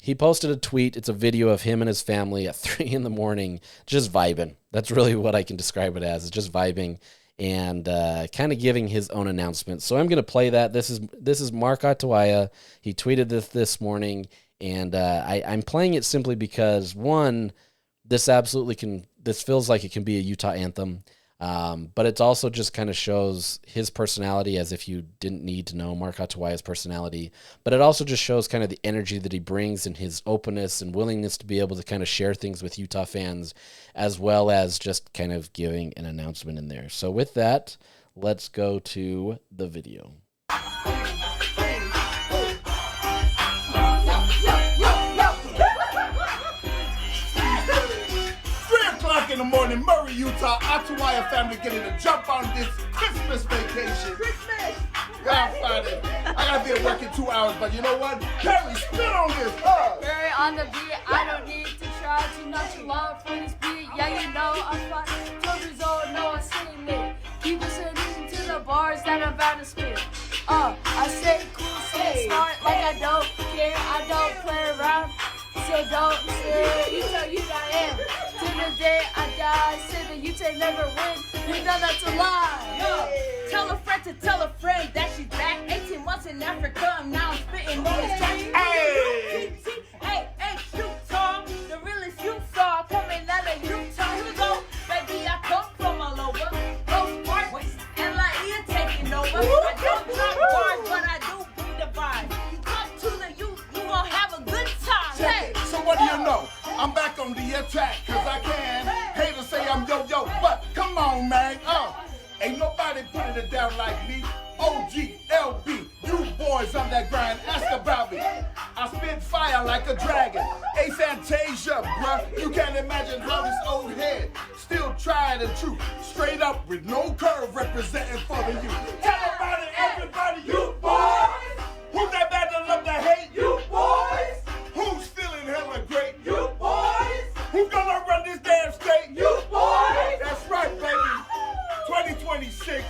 he posted a tweet. It's a video of him and his family at 3 a.m, just vibing. That's really what I can describe it as. It's just vibing and kind of giving his own announcement. So I'm going to play that. This is Mark Atawaya. He tweeted this morning, and I'm playing it simply because, one, this feels like it can be a Utah anthem. But it also just kind of shows his personality, as if you didn't need to know Mark Atawaya's personality. But it also just shows kind of the energy that he brings and his openness and willingness to be able to kind of share things with Utah fans, as well as just kind of giving an announcement in there. So with that, let's go to the video. In the morning, Murray, Utah, Atawaya family getting a jump on this Christmas vacation. Christmas! God, Friday. I gotta be at work in 2 hours, but you know what? Perry, spit on this. Perry on the beat, I don't need to try to not too long for this beat. Yeah, you know I'm fine. 12 years old, no one's sitting there. Keep listening to the bars that I'm about to spit. I say cool, say smart, like I don't care. I don't play around. Say don't say you tell you I am. Till the day I die, say that you take never win. You know that's a lie. Yo, tell a friend to tell a friend that she's back. 18 months in Africa, I'm now spitting on this track. Hey, Utah, the realest Utah coming out of Utah. Here we go, baby, I come from all over. Those parts and like you're taking over. I don't drop bars, but I do bring the vibe. You come to the youth, you gon' have a good time. Hey. So what do you know? I'm back on the attack, cause I can. Haters say I'm yo-yo, but come on, man. Ain't nobody putting it down like me. OG, LB, you boys on that grind, ask about me. I spit fire like a dragon. Ace Antasia, bruh. You can't imagine how this old head still tried and true. Straight up with no curve representing for the youth. Tell about it, everybody, you boys. Who's that bad that love to hate? You boys. Who's feeling hella great? You boys. Who's gonna run this damn state? You boys. That's right, baby. 2026.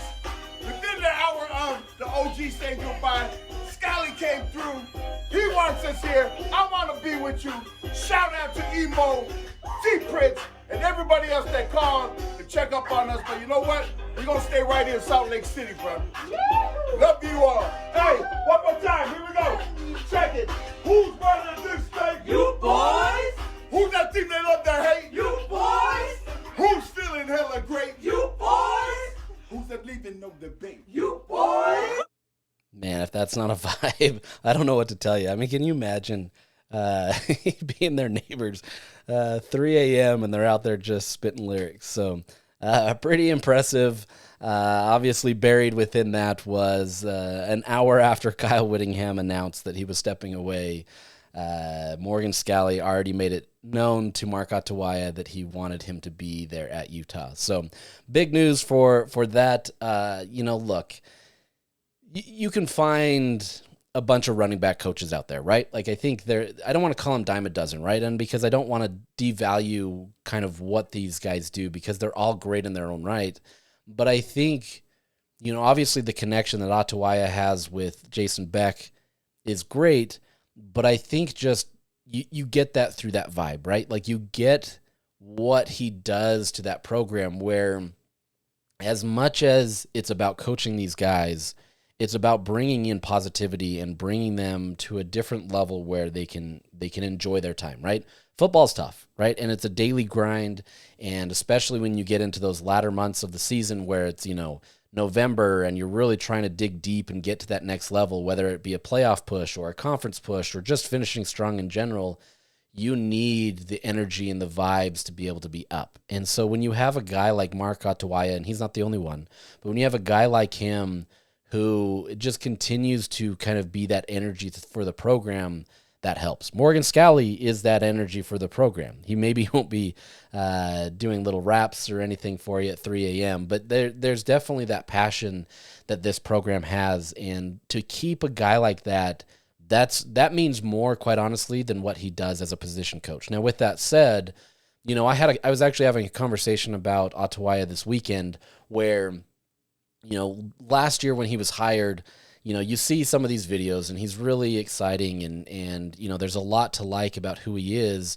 Within the hour of the OG saying goodbye, Scalley came through. He wants us here. I want to be with you. Shout out to Emo, T-Prince, and everybody else that called to check up on us. But you know what? We're going to stay right here in Salt Lake City, bro. Love you all. Hey, one more time. Here we go. Check it. Who's running this state? You boys. that's not a vibe, I don't know what to tell you. I mean, can you imagine being their neighbors 3 a.m. and they're out there just spitting lyrics? So pretty impressive. Obviously buried within that was an hour after Kyle Whittingham announced that he was stepping away. Morgan Scalley already made it known to Mark Ottawaya that he wanted him to be there at Utah. So big news for that. Look, you can find a bunch of running back coaches out there, right? Like, I think I don't want to call them dime a dozen, right? And because I don't want to devalue kind of what these guys do, because they're all great in their own right. But I think, obviously the connection that Ottawaya has with Jason Beck is great, but I think just you get that through that vibe, right? Like, you get what he does to that program, where as much as it's about coaching these guys, it's about bringing in positivity and bringing them to a different level where they can enjoy their time, right? Football's tough, right? And it's a daily grind, and especially when you get into those latter months of the season where it's, November, and you're really trying to dig deep and get to that next level, whether it be a playoff push or a conference push or just finishing strong in general, you need the energy and the vibes to be able to be up. And so when you have a guy like Mark Ottawaya, and he's not the only one, but when you have a guy like him who just continues to kind of be that energy for the program, that helps. Morgan Scalley is that energy for the program. He maybe won't be doing little raps or anything for you at 3 a.m., but there's definitely that passion that this program has, and to keep a guy like that, that means more, quite honestly, than what he does as a position coach. Now, with that said, I was actually having a conversation about Ottawaya this weekend where, last year when he was hired, you see some of these videos and he's really exciting and there's a lot to like about who he is.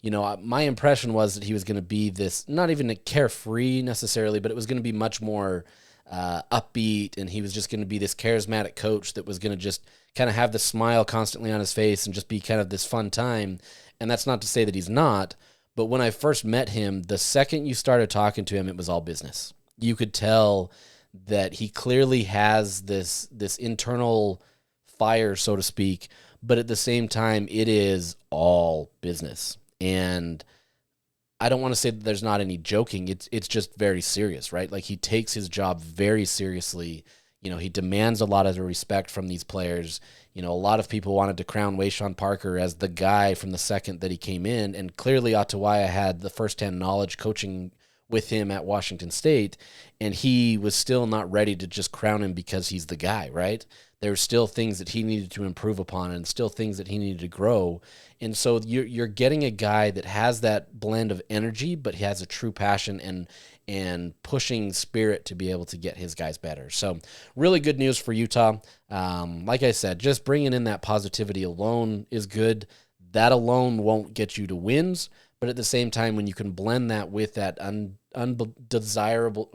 My impression was that he was going to be this, not even carefree necessarily, but it was going to be much more upbeat, and he was just going to be this charismatic coach that was going to just kind of have the smile constantly on his face and just be kind of this fun time. And that's not to say that he's not, but when I first met him, the second you started talking to him, it was all business. You could tell that he clearly has this internal fire, so to speak, but at the same time, it is all business. And I don't want to say that there's not any joking. It's just very serious, right? Like, he takes his job very seriously. He demands a lot of the respect from these players. A lot of people wanted to crown Wayshawn Parker as the guy from the second that he came in, and clearly Ottawaya had the firsthand knowledge coaching with him at Washington State, and he was still not ready to just crown him because he's the guy, right? There's still things that he needed to improve upon and still things that he needed to grow. And so you're getting a guy that has that blend of energy, but he has a true passion and pushing spirit to be able to get his guys better. So really good news for Utah. Like I said, just bringing in that positivity alone is good. That alone won't get you to wins, but at the same time, when you can blend that with that undesirable,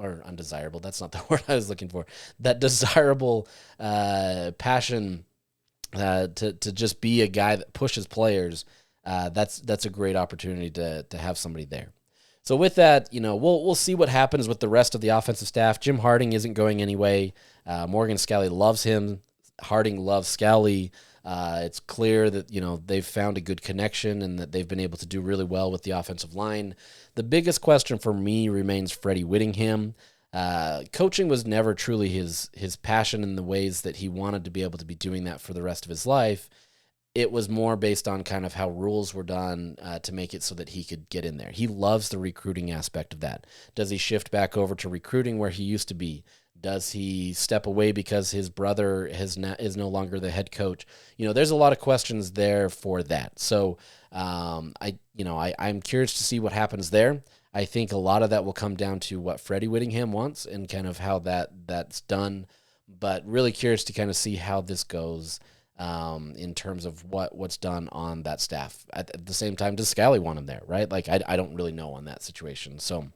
that's not the word I was looking for, that desirable passion to just be a guy that pushes players, that's a great opportunity to have somebody there. So with that, we'll see what happens with the rest of the offensive staff. Jim Harding isn't going anyway. Morgan Scalley loves him. Harding loves Scalley. It's clear that, they've found a good connection and that they've been able to do really well with the offensive line. The biggest question for me remains Freddie Whittingham. Coaching was never truly his passion in the ways that he wanted to be able to be doing that for the rest of his life. It was more based on kind of how rules were done to make it so that he could get in there. He loves the recruiting aspect of that. Does he shift back over to recruiting where he used to be? Does he step away because his brother is no longer the head coach? There's a lot of questions there for that. So I'm curious to see what happens there. I think a lot of that will come down to what Freddie Whittingham wants and kind of how that's done. But really curious to kind of see how this goes in terms of what's done on that staff. At the same time, does Scalley want him there, right? Like, I don't really know on that situation. So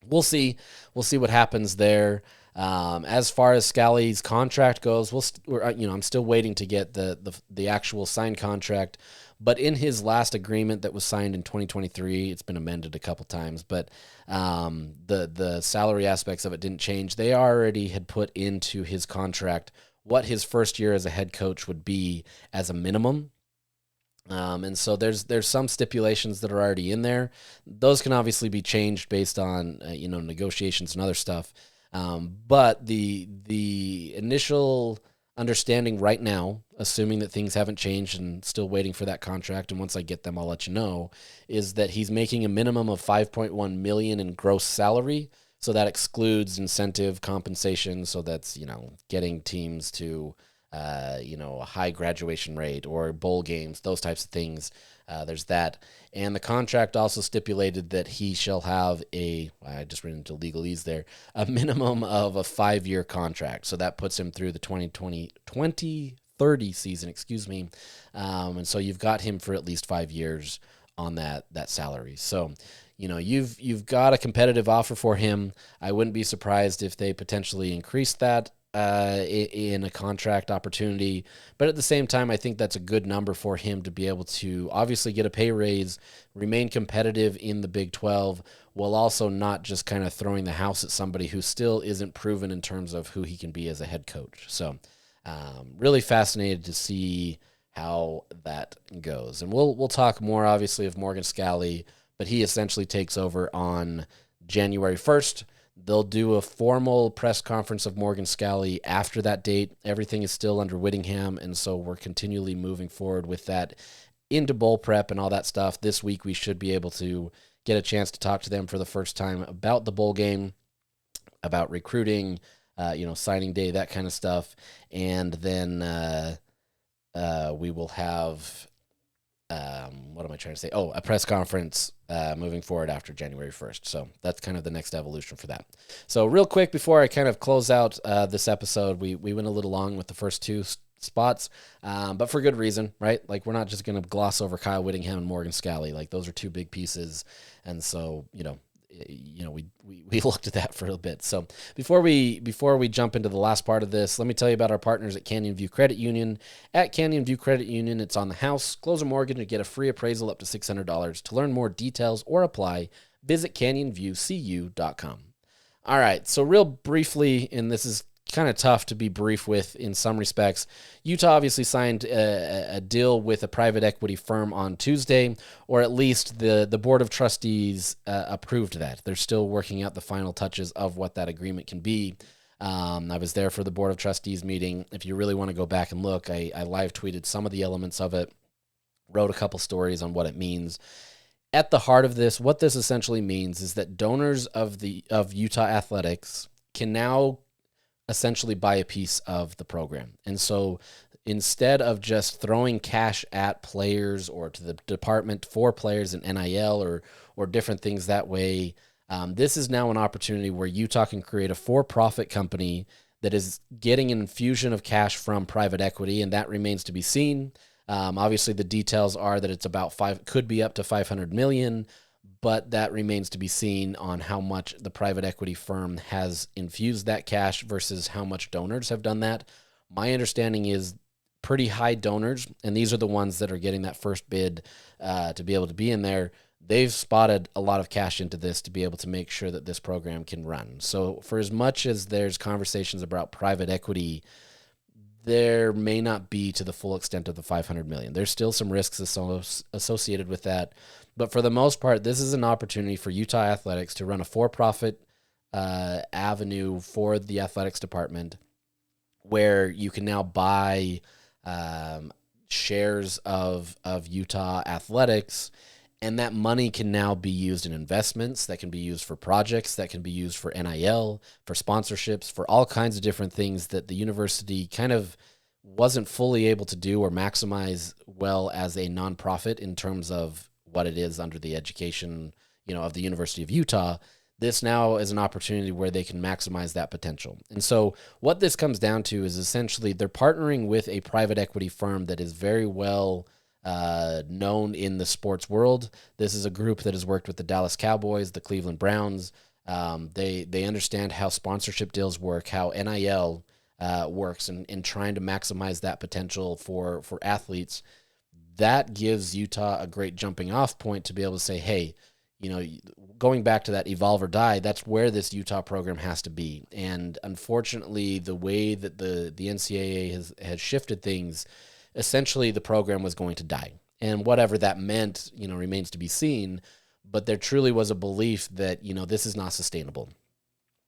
we'll see. We'll see what happens there. As far as Scalley's contract goes, I'm still waiting to get the actual signed contract. But in his last agreement that was signed in 2023, it's been amended a couple times, but the salary aspects of it didn't change. They already had put into his contract what his first year as a head coach would be as a minimum. And so there's some stipulations that are already in there. Those can obviously be changed based on negotiations and other stuff. But the initial understanding right now, assuming that things haven't changed and still waiting for that contract, and once I get them, I'll let you know, is that he's making a minimum of $5.1 million in gross salary. So that excludes incentive compensation. So that's, getting teams to, a high graduation rate or bowl games, those types of things. There's that. And the contract also stipulated that he shall have I just ran into legalese there, a minimum of a 5-year contract. So that puts him through the 2030 season, and so you've got him for at least 5 years on that salary. So, you've got a competitive offer for him. I wouldn't be surprised if they potentially increase that in a contract opportunity. But at the same time, I think that's a good number for him to be able to obviously get a pay raise, remain competitive in the Big 12, while also not just kind of throwing the house at somebody who still isn't proven in terms of who he can be as a head coach. So really fascinated to see how that goes. And we'll talk more, obviously, of Morgan Scalley, but he essentially takes over on January 1st. They'll do a formal press conference of Morgan Scalley after that date. Everything is still under Whittingham, and so we're continually moving forward with that into bowl prep and all that stuff. This week we should be able to get a chance to talk to them for the first time about the bowl game, about recruiting, signing day, that kind of stuff. And then we will have, what am I trying to say? A press conference moving forward after January 1st. So that's kind of the next evolution for that. So real quick, before I kind of close out this episode, we went a little long with the first two spots, but for good reason, right? Like, we're not just going to gloss over Kyle Whittingham and Morgan Scalley. Like, those are two big pieces. And so, we looked at that for a bit. So before we jump into the last part of this, let me tell you about our partners at Canyon View Credit Union. At Canyon View Credit Union, it's on the house. Close a mortgage and get a free appraisal up to $600. To learn more details or apply, visit canyonviewcu.com. All right, so real briefly, and this is kind of tough to be brief with in some respects, Utah obviously signed a deal with a private equity firm on Tuesday, or at least the board of trustees approved that. They're still working out the final touches of what that agreement can be. I was there for the board of trustees meeting. If you really want to go back and look, I live tweeted some of the elements of it, wrote a couple stories on what it means. At the heart of this, what this essentially means is that donors of Utah athletics can now essentially buy a piece of the program. And so instead of just throwing cash at players or to the department for players in NIL or different things that way, this is now an opportunity where Utah can create a for-profit company that is getting an infusion of cash from private equity, and that remains to be seen. Obviously, the details are that it's could be up to $500 million, but that remains to be seen on how much the private equity firm has infused that cash versus how much donors have done that. My understanding is pretty high donors, and these are the ones that are getting that first bid to be able to be in there. They've spotted a lot of cash into this to be able to make sure that this program can run. So for as much as there's conversations about private equity, there may not be to the full extent of the $500 million. There's still some risks associated with that. But for the most part, this is an opportunity for Utah Athletics to run a for-profit avenue for the athletics department, where you can now buy shares of Utah Athletics, and that money can now be used in investments, that can be used for projects, that can be used for NIL, for sponsorships, for all kinds of different things that the university kind of wasn't fully able to do or maximize well as a nonprofit in terms of what it is under the education, of the University of Utah. This now is an opportunity where they can maximize that potential. And so what this comes down to is essentially they're partnering with a private equity firm that is very well known in the sports world. This is a group that has worked with the Dallas Cowboys, the Cleveland Browns. They understand how sponsorship deals work, how NIL works, and trying to maximize that potential for athletes. That gives Utah a great jumping off point to be able to say, hey, going back to that evolve or die, that's where this Utah program has to be. And unfortunately, the way that the NCAA has shifted things, essentially the program was going to die. And whatever that meant, remains to be seen. But there truly was a belief that, this is not sustainable.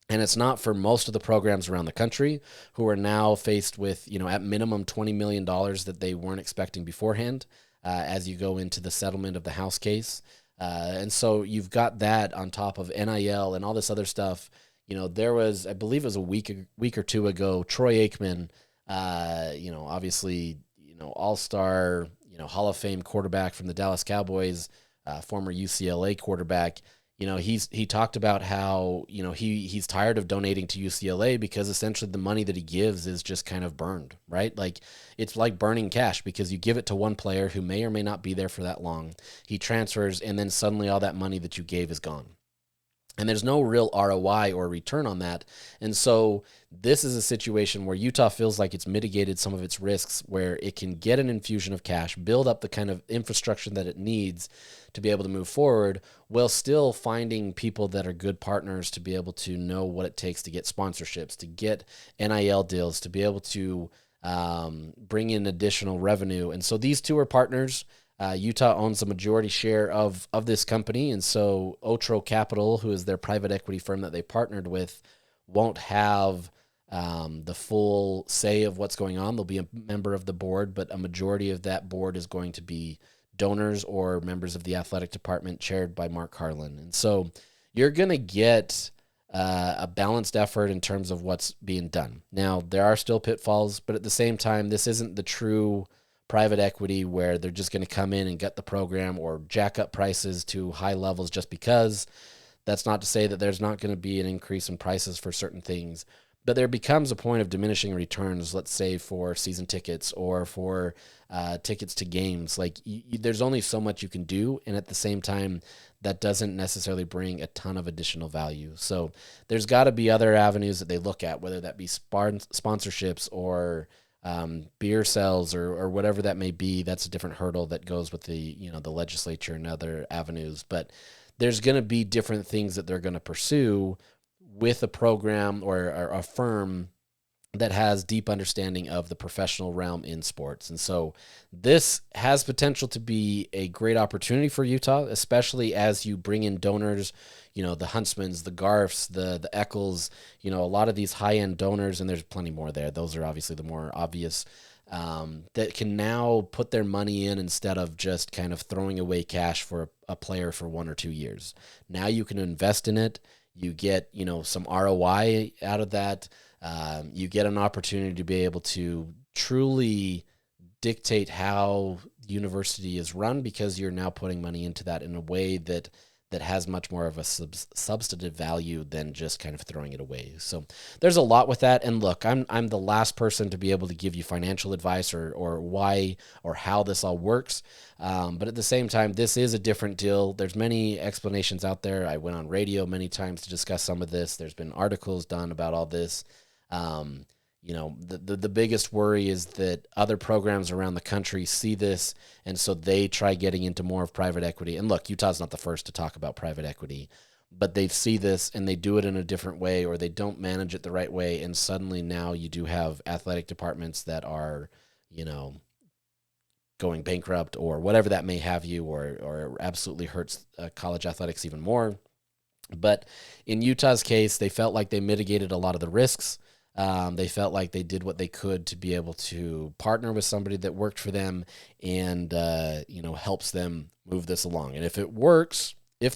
And it's not for most of the programs around the country who are now faced with, at minimum $20 million that they weren't expecting beforehand as you go into the settlement of the House case. And so you've got that on top of NIL and all this other stuff. There was, I believe it was a week or two ago, Troy Aikman, obviously, all-star, Hall of Fame quarterback from the Dallas Cowboys, former UCLA quarterback. He talked about how, he's tired of donating to UCLA because essentially the money that he gives is just kind of burned, right? Like it's like burning cash because you give it to one player who may or may not be there for that long. He transfers and then suddenly all that money that you gave is gone. And there's no real ROI or return on that. And so this is a situation where Utah feels like it's mitigated some of its risks, where it can get an infusion of cash, build up the kind of infrastructure that it needs to be able to move forward, while still finding people that are good partners to be able to know what it takes to get sponsorships, to get NIL deals, to be able to bring in additional revenue. And so these two are partners. Utah owns a majority share of this company, and so Otro Capital, who is their private equity firm that they partnered with, won't have the full say of what's going on. They'll be a member of the board, but a majority of that board is going to be donors or members of the athletic department chaired by Mark Harlan. And so you're going to get a balanced effort in terms of what's being done. Now, there are still pitfalls, but at the same time, this isn't the true private equity where they're just going to come in and gut the program or jack up prices to high levels just because. That's not to say that there's not going to be an increase in prices for certain things, but there becomes a point of diminishing returns, let's say for season tickets or for tickets to games. Like there's only so much you can do, and at the same time, that doesn't necessarily bring a ton of additional value. So there's got to be other avenues that they look at, whether that be sponsorships or beer sales or whatever that may be. That's a different hurdle that goes with the legislature and other avenues. But there's going to be different things that they're going to pursue with a program or a firm that has deep understanding of the professional realm in sports. And so this has potential to be a great opportunity for Utah, especially as you bring in donors, the Huntsmans, the Garfs, the Eccles, a lot of these high-end donors, and there's plenty more there. Those are obviously the more obvious, that can now put their money in instead of just kind of throwing away cash for a player for 1 or 2 years. Now you can invest in it. You get, some ROI out of that. You get an opportunity to be able to truly dictate how the university is run because you're now putting money into that in a way that has much more of a substantive value than just kind of throwing it away. So there's a lot with that. And look, I'm the last person to be able to give you financial advice or why or how this all works. But at the same time, this is a different deal. There's many explanations out there. I went on radio many times to discuss some of this. There's been articles done about all this. The biggest worry is that other programs around the country see this, and so they try getting into more of private equity. And look, Utah's not the first to talk about private equity, but they see this and they do it in a different way, or they don't manage it the right way, and suddenly now you do have athletic departments that are, going bankrupt or whatever that may have you, or absolutely hurts college athletics even more. But in Utah's case, they felt like they mitigated a lot of the risks. They felt like they did what they could to be able to partner with somebody that worked for them and, helps them move this along. And if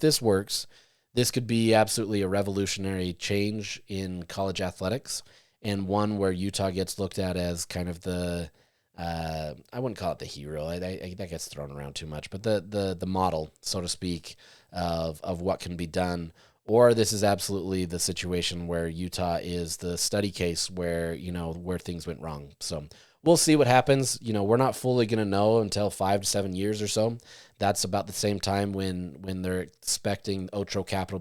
this works, this could be absolutely a revolutionary change in college athletics, and one where Utah gets looked at as kind of the, I wouldn't call it the hero. That gets thrown around too much, but the model, so to speak, of what can be done. Or this is absolutely the situation where Utah is the study case where things went wrong. So we'll see what happens. We're not fully going to know until 5 to 7 years or so. That's about the same time when they're expecting Otro Capital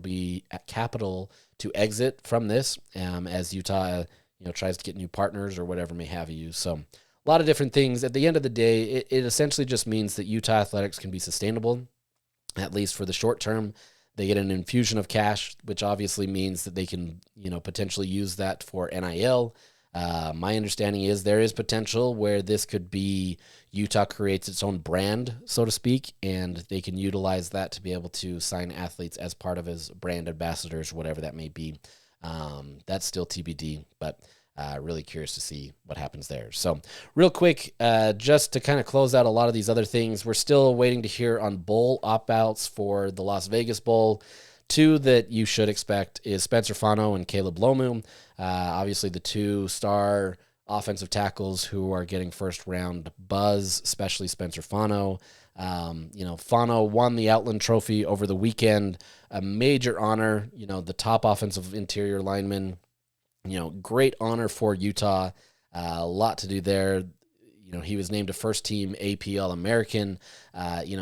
to exit from this, as Utah, tries to get new partners or whatever may have you. So a lot of different things. At the end of the day, it essentially just means that Utah athletics can be sustainable, at least for the short term. They get an infusion of cash, which obviously means that they can, potentially use that for NIL. My understanding is there is potential where this could be Utah creates its own brand, so to speak, and they can utilize that to be able to sign athletes as part of his brand ambassadors, whatever that may be. That's still TBD, but really curious to see what happens there. So real quick, just to kind of close out a lot of these other things, we're still waiting to hear on bowl opt-outs for the Las Vegas Bowl. Two that you should expect is Spencer Fano and Caleb Lomu. Obviously, the two-star offensive tackles who are getting first-round buzz, especially Spencer Fano. Fano won the Outland Trophy over the weekend, a major honor. The top offensive interior lineman. Great honor for Utah. A lot to do there. He was named a first-team AP All-American.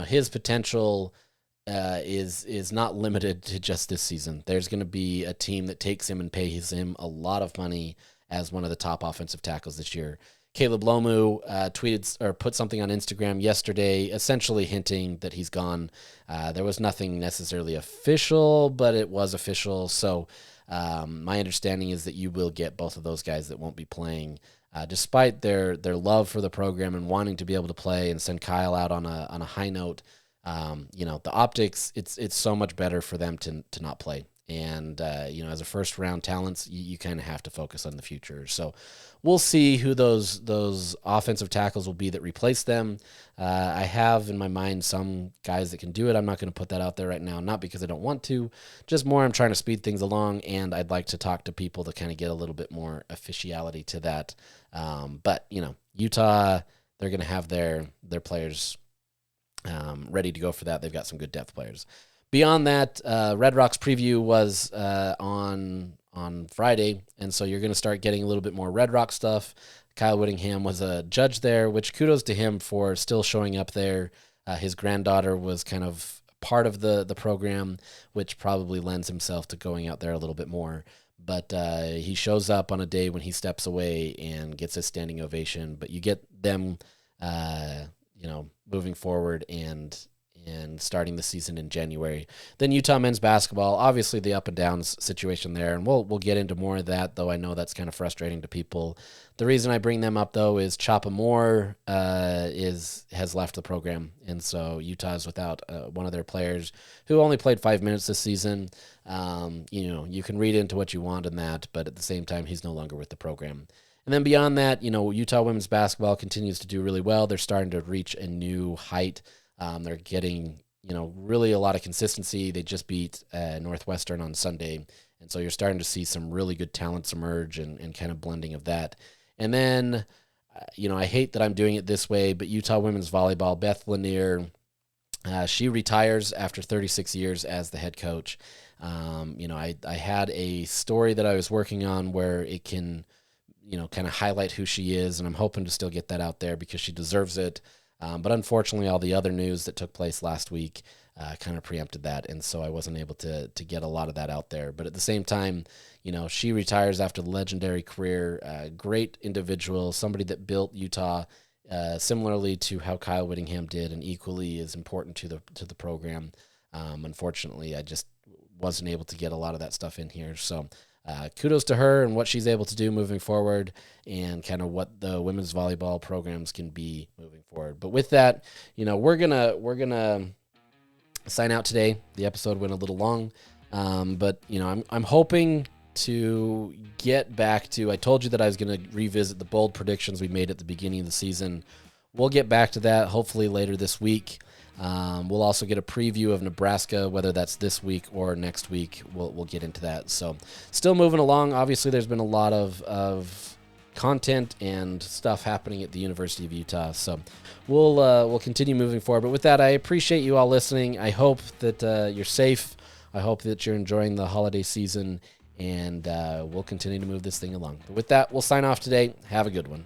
His potential is not limited to just this season. There's going to be a team that takes him and pays him a lot of money as one of the top offensive tackles this year. Caleb Lomu tweeted or put something on Instagram yesterday, essentially hinting that he's gone. There was nothing necessarily official, but it was official. So my understanding is that you will get both of those guys that won't be playing, despite their love for the program and wanting to be able to play and send Kyle out on a high note. The optics, it's so much better for them to not play. And, as a first round talents, you kind of have to focus on the future. So we'll see who those offensive tackles will be that replace them. I have in my mind some guys that can do it. I'm not going to put that out there right now, not because I don't want to, just more I'm trying to speed things along, and I'd like to talk to people to kind of get a little bit more officiality to that. But Utah, they're going to have their players ready to go for that. They've got some good depth players. Beyond that, Red Rocks preview was on Friday, and so you're going to start getting a little bit more Red Rock stuff. Kyle Whittingham was a judge there, which kudos to him for still showing up there. His granddaughter was kind of part of the program, which probably lends himself to going out there a little bit more. But he shows up on a day when he steps away and gets a standing ovation. But you get them, moving forward and starting the season in January. Then Utah men's basketball, obviously the up and downs situation there, and we'll get into more of that, though I know that's kind of frustrating to people. The reason I bring them up, though, is Choppa Moore has left the program, and so Utah's without one of their players who only played 5 minutes this season. You can read into what you want in that, but at the same time, he's no longer with the program. And then beyond that, Utah women's basketball continues to do really well. They're starting to reach a new height. They're getting, really a lot of consistency. They just beat Northwestern on Sunday. And so you're starting to see some really good talents emerge and kind of blending of that. And then, I hate that I'm doing it this way, but Utah women's volleyball, Beth Lanier, she retires after 36 years as the head coach. I had a story that I was working on where it can, kind of highlight who she is, and I'm hoping to still get that out there because she deserves it. But unfortunately, all the other news that took place last week kind of preempted that, and so I wasn't able to get a lot of that out there. But at the same time, she retires after the legendary career, great individual, somebody that built Utah similarly to how Kyle Whittingham did, and equally as important to the program. Unfortunately, I just wasn't able to get a lot of that stuff in here. So kudos to her and what she's able to do moving forward, and kind of what the women's volleyball programs can be moving forward. But with that, we're gonna sign out today. The episode went a little long, but I'm hoping to get back to. I told you that I was gonna revisit the bold predictions we made at the beginning of the season. We'll get back to that hopefully later this week. We'll also get a preview of Nebraska, whether that's this week or next week. We'll get into that. So still moving along. Obviously, there's been a lot of content and stuff happening at the University of Utah. So we'll continue moving forward. But with that, I appreciate you all listening. I hope that you're safe. I hope that you're enjoying the holiday season, and we'll continue to move this thing along. But with that, we'll sign off today. Have a good one.